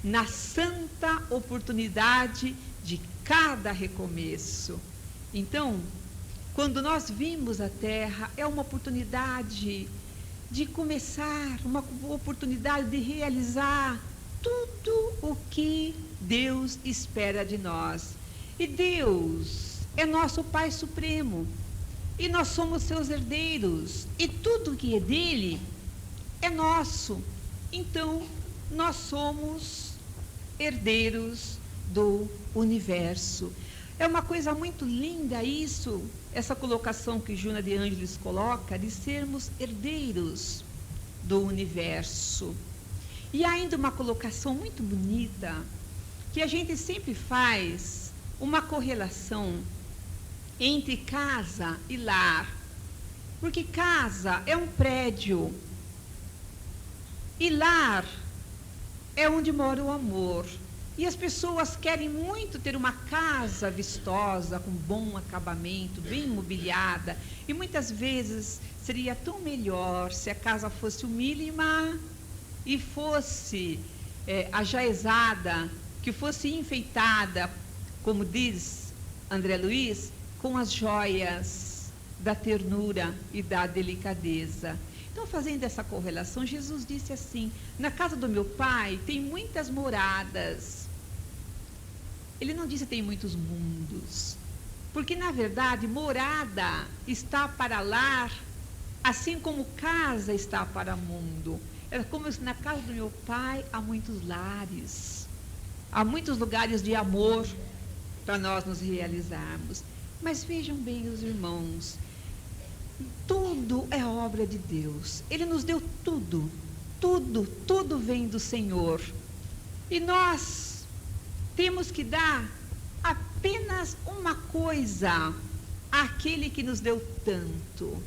na santa oportunidade de cada recomeço. Então, quando nós vimos a terra, é uma oportunidade de começar, uma oportunidade de realizar tudo o que Deus espera de nós. E Deus é nosso Pai Supremo, e nós somos seus herdeiros, e tudo que é dele é nosso. Então, nós somos herdeiros do universo. É uma coisa muito linda isso, essa colocação que Joana de Ângeles coloca, de sermos herdeiros do universo. E ainda uma colocação muito bonita, que a gente sempre faz uma correlação entre casa e lar. Porque casa é um prédio, e lar é onde mora o amor. E as pessoas querem muito ter uma casa vistosa, com bom acabamento, bem mobiliada. E muitas vezes seria tão melhor se a casa fosse humílima e fosse ajaezada, que fosse enfeitada, como diz André Luiz, com as joias da ternura e da delicadeza. Então, fazendo essa correlação, Jesus disse assim: na casa do meu pai tem muitas moradas. Ele não disse tem muitos mundos, porque na verdade morada está para lar, assim como casa está para mundo. É como se na casa do meu pai há muitos lares, há muitos lugares de amor para nós nos realizarmos. Mas vejam bem os irmãos, tudo é obra de Deus. Ele nos deu tudo, tudo vem do Senhor. E nós temos que dar apenas uma coisa àquele que nos deu tanto.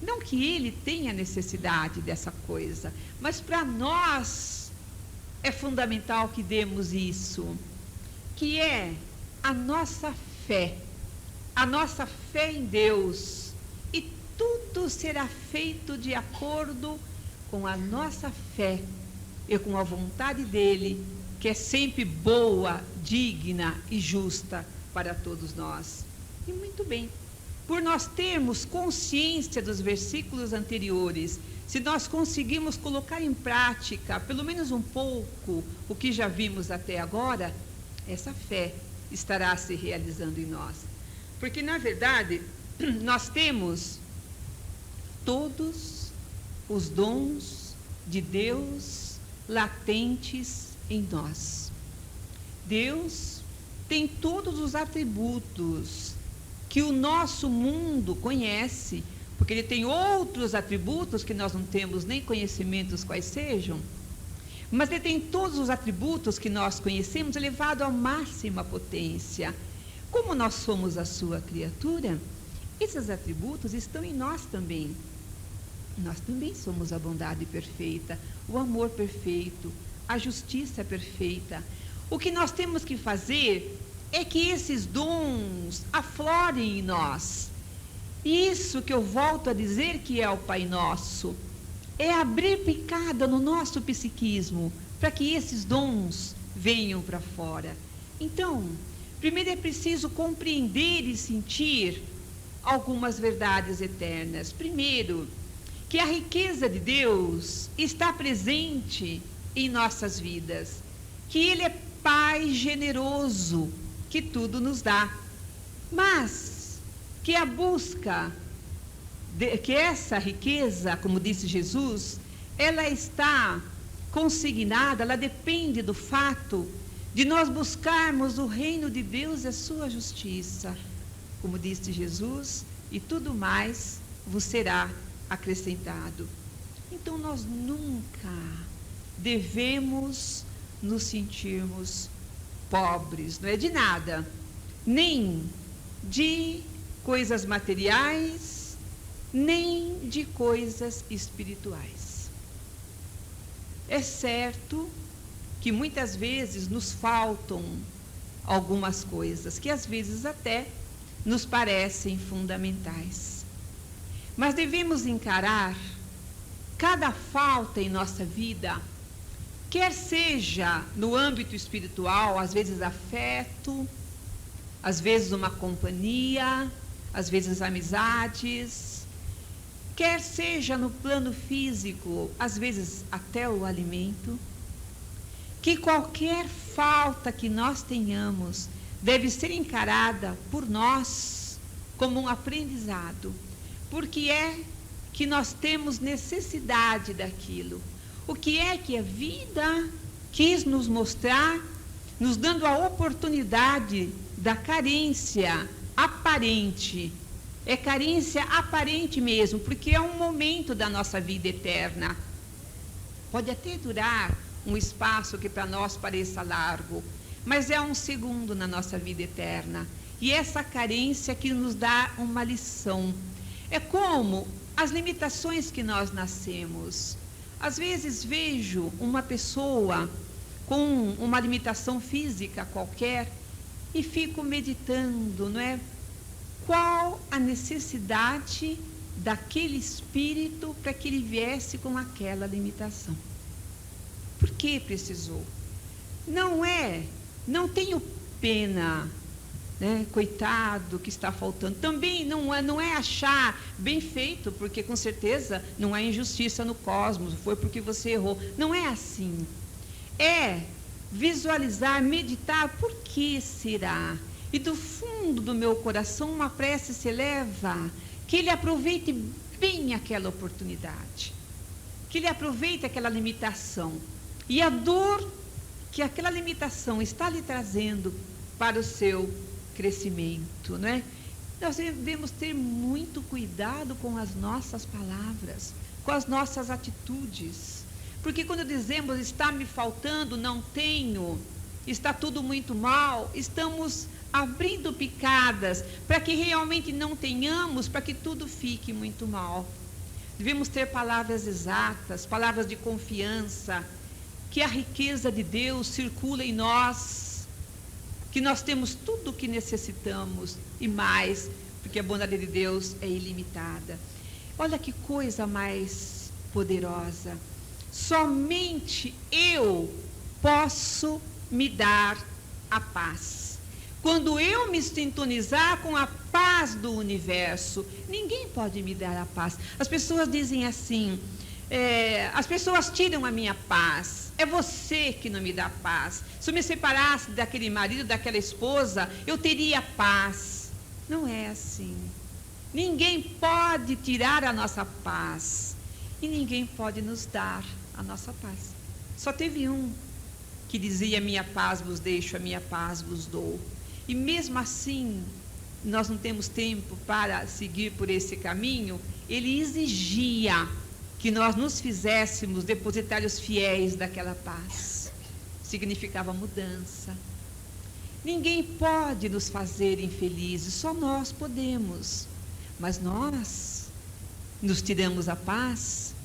Não que ele tenha necessidade dessa coisa, mas para nós é fundamental que demos isso, que é a nossa fé em Deus. E tudo será feito de acordo com a nossa fé e com a vontade dele, que é sempre boa, digna e justa para todos nós. E muito bem, por nós termos consciência dos versículos anteriores, se nós conseguimos colocar em prática, pelo menos um pouco, o que já vimos até agora, essa fé estará se realizando em nós. Porque, na verdade, nós temos todos os dons de Deus latentes em nós. Deus tem todos os atributos que o nosso mundo conhece, porque ele tem outros atributos que nós não temos nem conhecimentos quais sejam, mas ele tem todos os atributos que nós conhecemos elevado à máxima potência. Como nós somos a sua criatura, esses atributos estão em nós também. Nós também somos a bondade perfeita, o amor perfeito, a justiça perfeita. O que nós temos que fazer é que esses dons aflorem em nós. Isso que eu volto a dizer que é o Pai Nosso, é abrir picada no nosso psiquismo, para que esses dons venham para fora. Então, primeiro é preciso compreender e sentir algumas verdades eternas. Primeiro, que a riqueza de Deus está presente em nossas vidas, que Ele é Pai generoso, que tudo nos dá, mas que a busca, que essa riqueza, como disse Jesus, ela está consignada, ela depende do fato de nós buscarmos o reino de Deus e a sua justiça, como disse Jesus, e tudo mais vos será acrescentado. Então nós nunca devemos nos sentirmos pobres, não é de nada, nem de coisas materiais, nem de coisas espirituais. É certo que muitas vezes nos faltam algumas coisas, que às vezes até nos parecem fundamentais. Mas devemos encarar cada falta em nossa vida, quer seja no âmbito espiritual, às vezes afeto, às vezes uma companhia, às vezes amizades, quer seja no plano físico, às vezes até o alimento, que qualquer falta que nós tenhamos deve ser encarada por nós como um aprendizado, porque é que nós temos necessidade daquilo. O que é que a vida quis nos mostrar, nos dando a oportunidade da carência aparente. É carência aparente mesmo, porque é um momento da nossa vida eterna. Pode até durar um espaço que para nós pareça largo, mas é um segundo na nossa vida eterna. E essa carência que nos dá uma lição. É como as limitações que nós nascemos. Às vezes vejo uma pessoa com uma limitação física qualquer e fico meditando, não é? Qual a necessidade daquele espírito para que ele viesse com aquela limitação? Por que precisou? Não tenho pena né? Coitado que está faltando. Também não é achar bem feito, porque com certeza não há injustiça no cosmos, foi porque você errou. Não é assim. É visualizar, meditar, por que será? E do fundo do meu coração uma prece se eleva, que ele aproveite bem aquela oportunidade, que ele aproveite aquela limitação e a dor que aquela limitação está lhe trazendo para o seu crescimento, não é? Nós devemos ter muito cuidado com as nossas palavras, com as nossas atitudes, porque quando dizemos está me faltando, não tenho, está tudo muito mal, estamos abrindo picadas para que realmente não tenhamos, para que tudo fique muito mal. Devemos ter palavras exatas, palavras de confiança, que a riqueza de Deus circula em nós, que nós temos tudo o que necessitamos e mais, porque a bondade de Deus é ilimitada. Olha que coisa mais poderosa. Somente eu posso me dar a paz. Quando eu me sintonizar com a paz do universo, ninguém pode me dar a paz. As pessoas dizem assim, as pessoas tiram a minha paz. É você que não me dá paz. Se eu me separasse daquele marido, daquela esposa, eu teria paz. Não é assim. Ninguém pode tirar a nossa paz. E ninguém pode nos dar a nossa paz. Só teve um que dizia: minha paz vos deixo, a minha paz vos dou. E mesmo assim, nós não temos tempo para seguir por esse caminho. Ele exigia que nós nos fizéssemos depositários fiéis daquela paz. Significava mudança. Ninguém pode nos fazer infelizes, só nós podemos. Mas nós nos tiramos a paz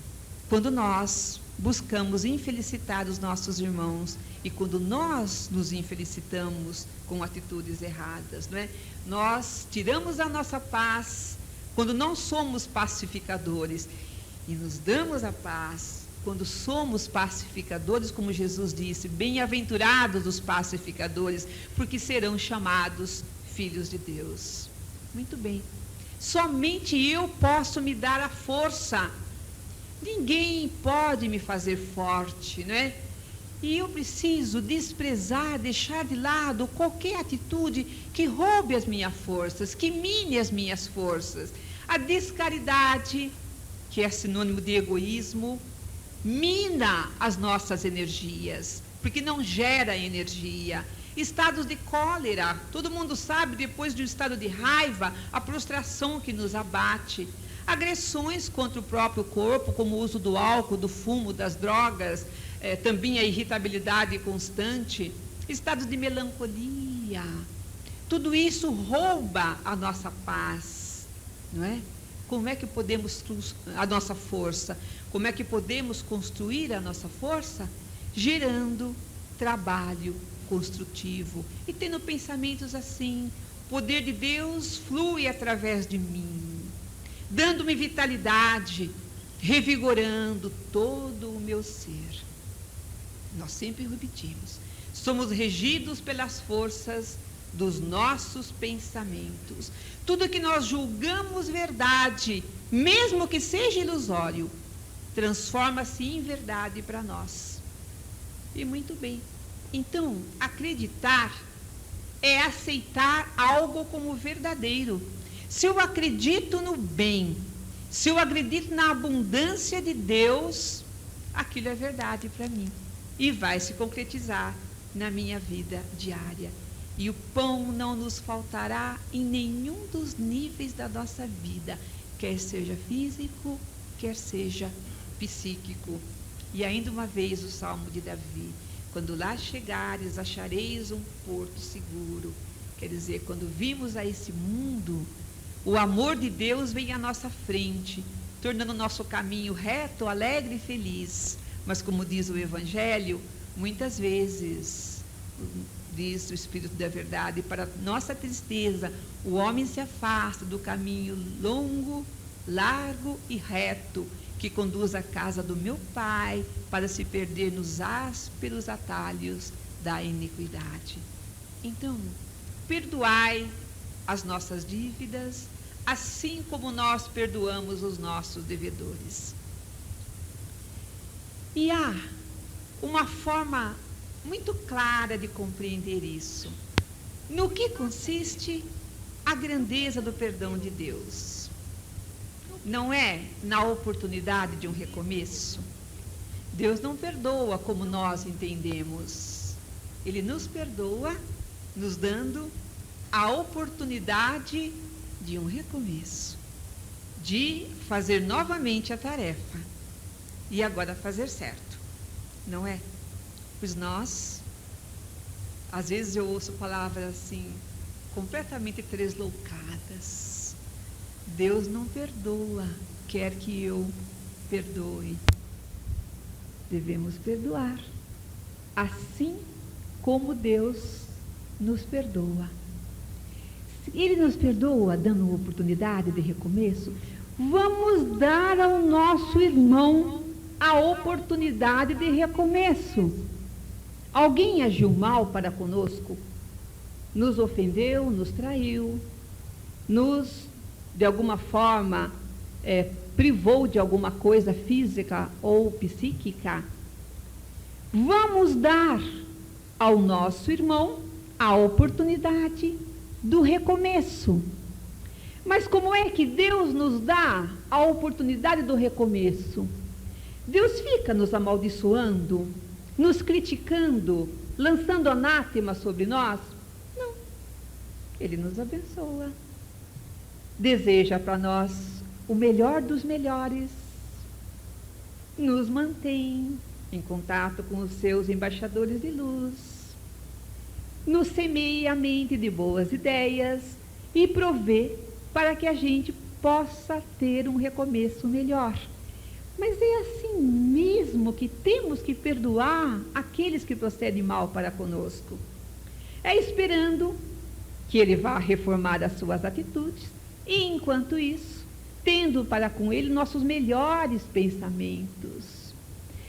quando nós buscamos infelicitar os nossos irmãos e quando nós nos infelicitamos com atitudes erradas, não é? Nós tiramos a nossa paz quando não somos pacificadores e nos damos a paz quando somos pacificadores, como Jesus disse: bem-aventurados os pacificadores, porque serão chamados filhos de Deus. Muito bem. Somente eu posso me dar a força. Ninguém pode me fazer forte, não é? E eu preciso desprezar, deixar de lado qualquer atitude que roube as minhas forças, que mine as minhas forças. A descaridade, que é sinônimo de egoísmo, mina as nossas energias, porque não gera energia. Estados de cólera, todo mundo sabe, depois de um estado de raiva, a prostração que nos abate. Agressões contra o próprio corpo, como o uso do álcool, do fumo, das drogas, também a irritabilidade constante, estados de melancolia. Tudo isso rouba a nossa paz, não é? Como é que podemos, a nossa força, como é que podemos construir a nossa força? Gerando trabalho construtivo e tendo pensamentos assim: o poder de Deus flui através de mim, dando-me vitalidade, revigorando todo o meu ser. Nós sempre repetimos: somos regidos pelas forças dos nossos pensamentos. Tudo que nós julgamos verdade, mesmo que seja ilusório, transforma-se em verdade para nós. E muito bem. Então, acreditar é aceitar algo como verdadeiro. Se eu acredito no bem, se eu acredito na abundância de Deus, aquilo é verdade para mim e vai se concretizar na minha vida diária. E o pão não nos faltará em nenhum dos níveis da nossa vida, quer seja físico, quer seja psíquico. E ainda uma vez o Salmo de Davi: quando lá chegares, achareis um porto seguro. Quer dizer, quando vimos a esse mundo, o amor de Deus vem à nossa frente, tornando o nosso caminho reto, alegre e feliz. Mas como diz o Evangelho, muitas vezes, diz o Espírito da Verdade, para nossa tristeza, o homem se afasta do caminho longo, largo e reto, que conduz à casa do meu Pai, para se perder nos ásperos atalhos da iniquidade. Então, perdoai as nossas dívidas, assim como nós perdoamos os nossos devedores. E há uma forma muito clara de compreender isso. No que consiste a grandeza do perdão de Deus? Não é na oportunidade de um recomeço? Deus não perdoa como nós entendemos. Ele nos perdoa, nos dando a oportunidade de um recomeço, de fazer novamente a tarefa e agora fazer certo, não é? Pois nós, às vezes eu ouço palavras assim, completamente tresloucadas. Deus não perdoa, quer que eu perdoe. Devemos perdoar, assim como Deus nos perdoa. Se Ele nos perdoa, dando oportunidade de recomeço, vamos dar ao nosso irmão a oportunidade de recomeço. Alguém agiu mal para conosco, nos ofendeu, nos traiu, nos, de alguma forma, privou de alguma coisa física ou psíquica. Vamos dar ao nosso irmão a oportunidade do recomeço. Mas como é que Deus nos dá a oportunidade do recomeço? Deus fica nos amaldiçoando, nos criticando, lançando anátema sobre nós? Não. Ele nos abençoa. Deseja para nós o melhor dos melhores. Nos mantém em contato com os seus embaixadores de luz. Nos semeia a mente de boas ideias e provê para que a gente possa ter um recomeço melhor. Mas é assim mesmo que temos que perdoar aqueles que procedem mal para conosco. É esperando que ele vá reformar as suas atitudes e, enquanto isso, tendo para com ele nossos melhores pensamentos.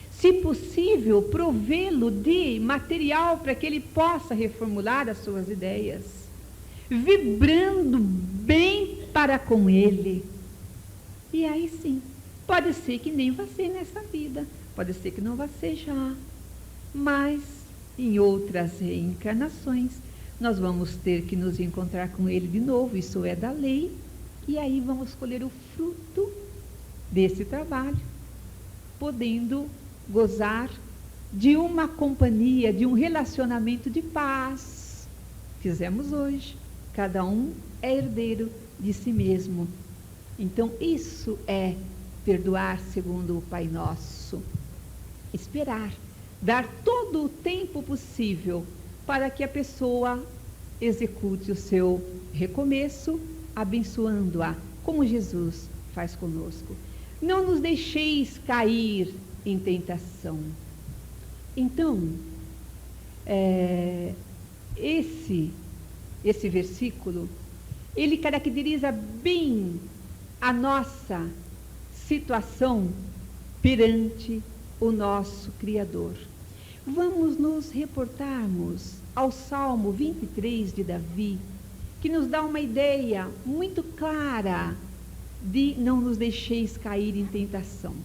Se possível, provê-lo de material para que ele possa reformular as suas ideias, vibrando bem para com ele. E aí sim, pode ser que nem vá ser nessa vida, pode ser que não vá ser já, mas em outras reencarnações nós vamos ter que nos encontrar com ele de novo, isso é da lei, e aí vamos colher o fruto desse trabalho, podendo gozar de uma companhia, de um relacionamento de paz. Fizemos hoje, cada um é herdeiro de si mesmo. Então isso é perdoar segundo o Pai Nosso. Esperar, dar todo o tempo possível para que a pessoa execute o seu recomeço, abençoando-a, como Jesus faz conosco. Não nos deixeis cair em tentação. Então, esse versículo, ele caracteriza bem a nossa situação perante o nosso Criador. Vamos nos reportarmos ao Salmo 23 de Davi, que nos dá uma ideia muito clara de não nos deixeis cair em tentação.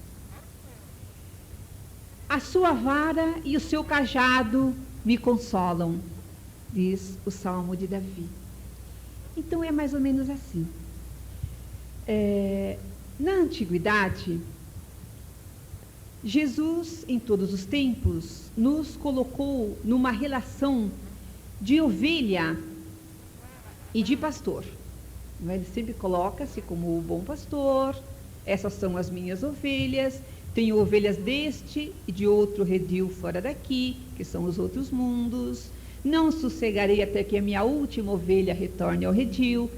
A sua vara e o seu cajado me consolam, diz o Salmo de Davi. Então é mais ou menos assim. Na antiguidade, Jesus, em todos os tempos, nos colocou numa relação de ovelha e de pastor. Ele sempre coloca-se como o bom pastor, essas são as minhas ovelhas, tenho ovelhas deste e de outro redil fora daqui, que são os outros mundos, não sossegarei até que a minha última ovelha retorne ao redil.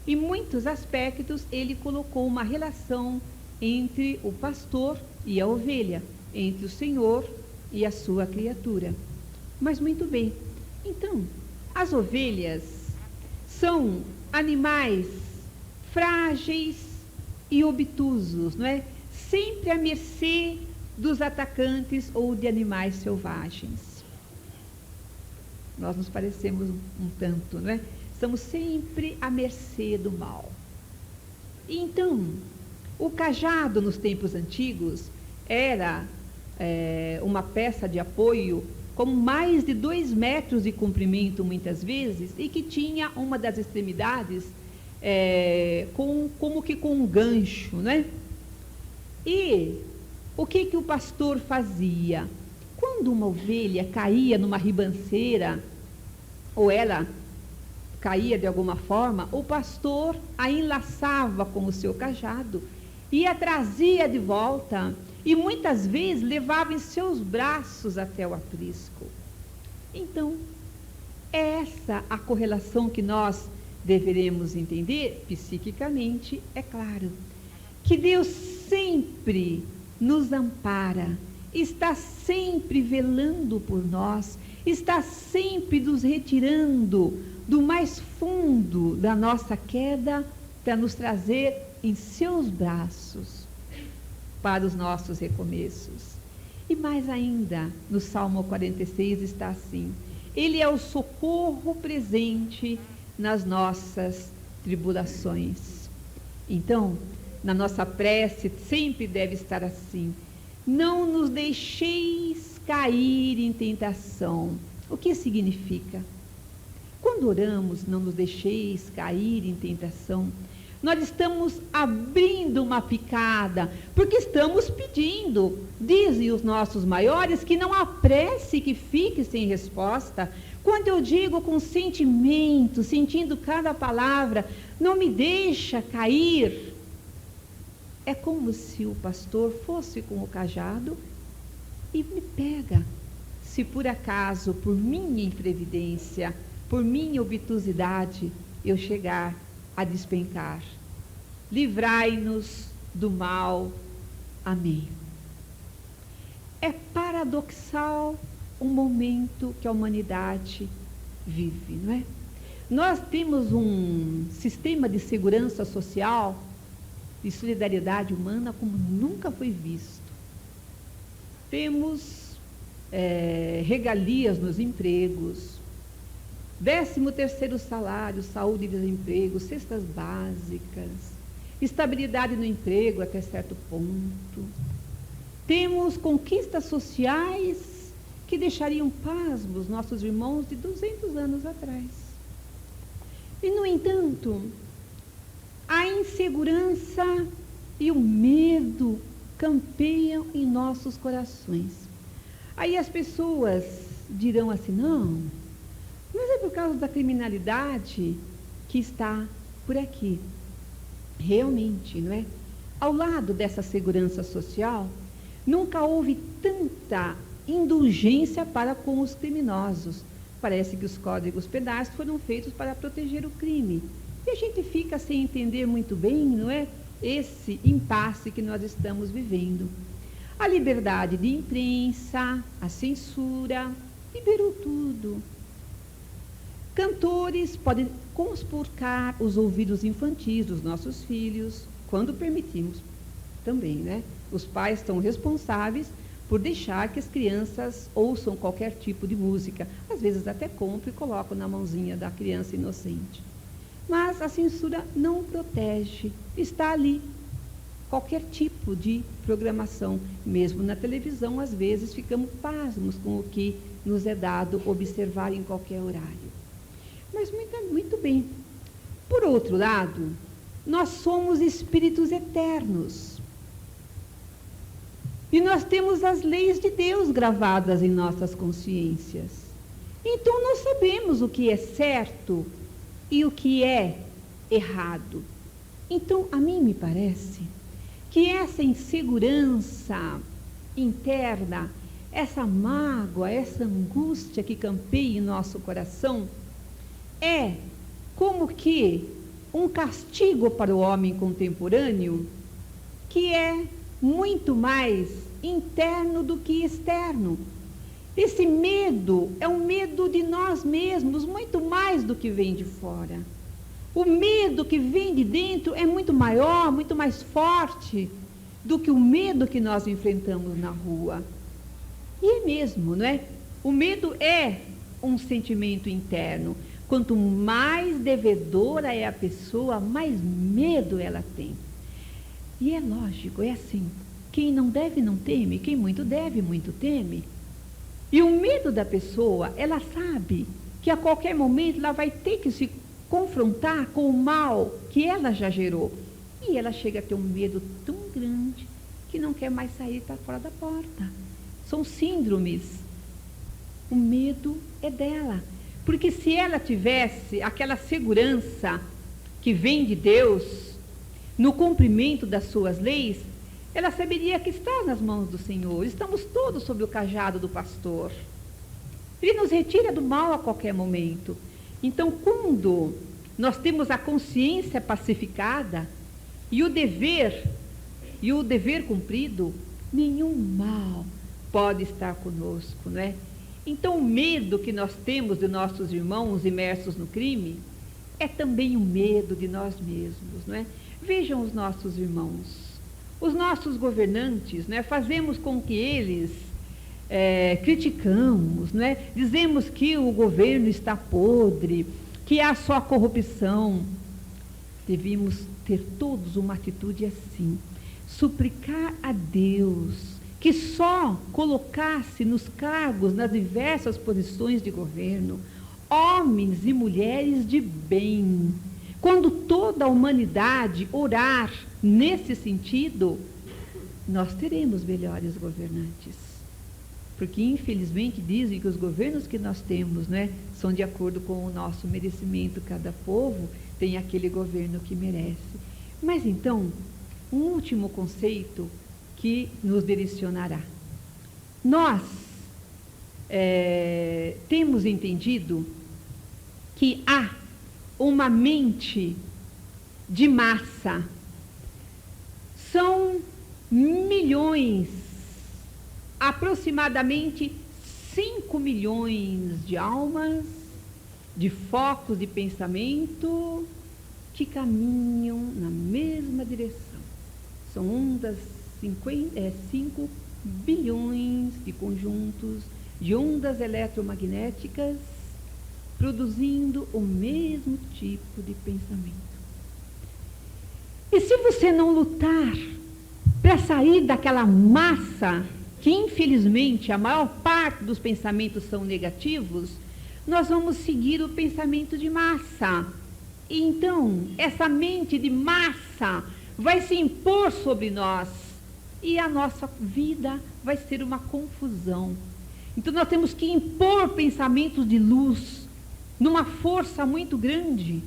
Em muitos aspectos, ele colocou uma relação entre o pastor e a ovelha, entre o Senhor e a sua criatura. Mas muito bem, então, as ovelhas são animais frágeis e obtusos, não é? Sempre à mercê dos atacantes ou de animais selvagens. Nós nos parecemos um tanto, não é? Estamos sempre à mercê do mal. Então, o cajado nos tempos antigos era uma peça de apoio com mais de 2 metros de comprimento, muitas vezes, e que tinha uma das extremidades como que com um gancho, né? E o que o pastor fazia? Quando uma ovelha caía numa ribanceira, ou ela caía de alguma forma, o pastor a enlaçava com o seu cajado e a trazia de volta, e muitas vezes levava em seus braços até o aprisco. Então, é essa a correlação que nós deveremos entender psiquicamente, é claro, que Deus sempre nos ampara, está sempre velando por nós, está sempre nos retirando do mais fundo da nossa queda para nos trazer em seus braços para os nossos recomeços. E mais ainda, no Salmo 46 está assim: Ele é o socorro presente nas nossas tribulações. Então, na nossa prece sempre deve estar assim: não nos deixeis cair em tentação. O que significa? Quando oramos, não nos deixeis cair em tentação, nós estamos abrindo uma picada, porque estamos pedindo. Dizem os nossos maiores que não há prece que fique sem resposta. Quando eu digo com sentimento, sentindo cada palavra, não me deixa cair, é como se o pastor fosse com o cajado e me pega. Se por acaso, por minha imprevidência, por minha obtusidade, eu chegar a despencar. Livrai-nos do mal. Amém. É paradoxal o momento que a humanidade vive, não é? Nós temos um sistema de segurança social e solidariedade humana como nunca foi visto. Temos regalias nos empregos, 13º salário, saúde e desemprego, cestas básicas, estabilidade no emprego até certo ponto. Temos conquistas sociais que deixariam pasmos nossos irmãos de 200 anos atrás. E, no entanto, a insegurança e o medo campeiam em nossos corações. Aí as pessoas dirão assim: não, mas é por causa da criminalidade que está por aqui. Realmente, não é? Ao lado dessa segurança social, nunca houve tanta indulgência para com os criminosos. Parece que os códigos penais foram feitos para proteger o crime. E a gente fica sem entender muito bem, não é? Esse impasse que nós estamos vivendo. A liberdade de imprensa, a censura, liberou tudo. Cantores podem conspurcar os ouvidos infantis dos nossos filhos, quando permitimos também, né? Os pais estão responsáveis por deixar que as crianças ouçam qualquer tipo de música. Às vezes até compram e colocam na mãozinha da criança inocente. Mas a censura não protege, está ali. Qualquer tipo de programação, mesmo na televisão, às vezes ficamos pasmos com o que nos é dado observar em qualquer horário. Mas muito bem. Por outro lado, nós somos espíritos eternos. E nós temos as leis de Deus gravadas em nossas consciências. Então nós sabemos o que é certo e o que é errado. Então, a mim me parece que essa insegurança interna, essa mágoa, essa angústia que campeia em nosso coração, é como que um castigo para o homem contemporâneo, que é muito mais interno do que externo. Esse medo é um medo de nós mesmos, muito mais do que vem de fora. O medo que vem de dentro é muito maior, muito mais forte do que o medo que nós enfrentamos na rua. E é mesmo, não é? O medo é um sentimento interno. Quanto mais devedora é a pessoa, mais medo ela tem. E é lógico, é assim. Quem não deve, não teme. Quem muito deve, muito teme. E o medo da pessoa, ela sabe que a qualquer momento ela vai ter que se confrontar com o mal que ela já gerou. E ela chega a ter um medo tão grande que não quer mais sair para fora da porta. São síndromes. O medo é dela. Porque se ela tivesse aquela segurança que vem de Deus, no cumprimento das suas leis, ela saberia que está nas mãos do Senhor. Estamos todos sob o cajado do pastor. Ele nos retira do mal a qualquer momento. Então, quando nós temos a consciência pacificada e o dever cumprido, nenhum mal pode estar conosco, não é? Então, o medo que nós temos de nossos irmãos imersos no crime é também o medo de nós mesmos, não é? Vejam os nossos irmãos, os nossos governantes, não é? Fazemos com que eles criticamos, não é? Dizemos que o governo está podre, que há só corrupção. Devíamos ter todos uma atitude assim, suplicar a Deus que só colocasse nos cargos, nas diversas posições de governo, homens e mulheres de bem. Quando toda a humanidade orar nesse sentido, nós teremos melhores governantes. Porque, infelizmente, dizem que os governos que nós temos, né, são de acordo com o nosso merecimento. Cada povo tem aquele governo que merece. Mas, então, um último conceito que nos direcionará. Nós temos entendido que há uma mente de massa. São milhões, aproximadamente 5 milhões de almas, de focos de pensamento que caminham na mesma direção. São ondas 5 bilhões de conjuntos de ondas eletromagnéticas produzindo o mesmo tipo de pensamento. E se você não lutar para sair daquela massa, que infelizmente a maior parte dos pensamentos são negativos, nós vamos seguir o pensamento de massa. E então, essa mente de massa vai se impor sobre nós e a nossa vida vai ser uma confusão. Então nós temos que impor pensamentos de luz numa força muito grande,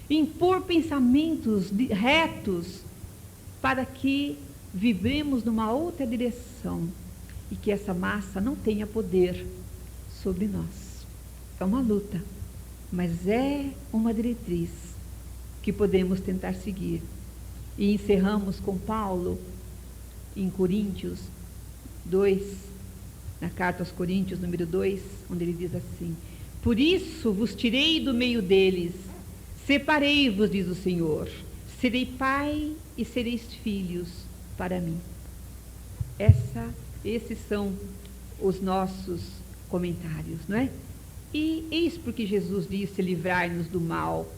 impor pensamentos retos para que vibremos numa outra direção e que essa massa não tenha poder sobre nós. É uma luta, mas é uma diretriz que podemos tentar seguir. E encerramos com Paulo em Coríntios 2, na carta aos Coríntios, número 2, onde ele diz assim: por isso vos tirei do meio deles, separei-vos, diz o Senhor, serei pai e sereis filhos para mim. Esses são os nossos comentários, não é? E eis porque Jesus disse: livrai-nos do mal.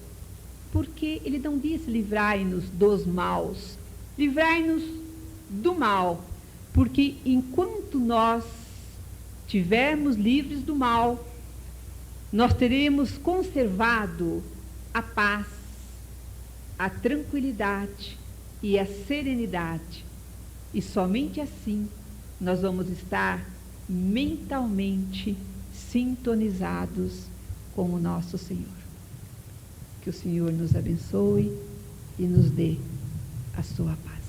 Porque ele não disse livrai-nos dos maus, livrai-nos do mal, porque enquanto nós estivermos livres do mal, nós teremos conservado a paz, a tranquilidade e a serenidade, e somente assim nós vamos estar mentalmente sintonizados com o nosso Senhor. Que o Senhor nos abençoe e nos dê a sua paz.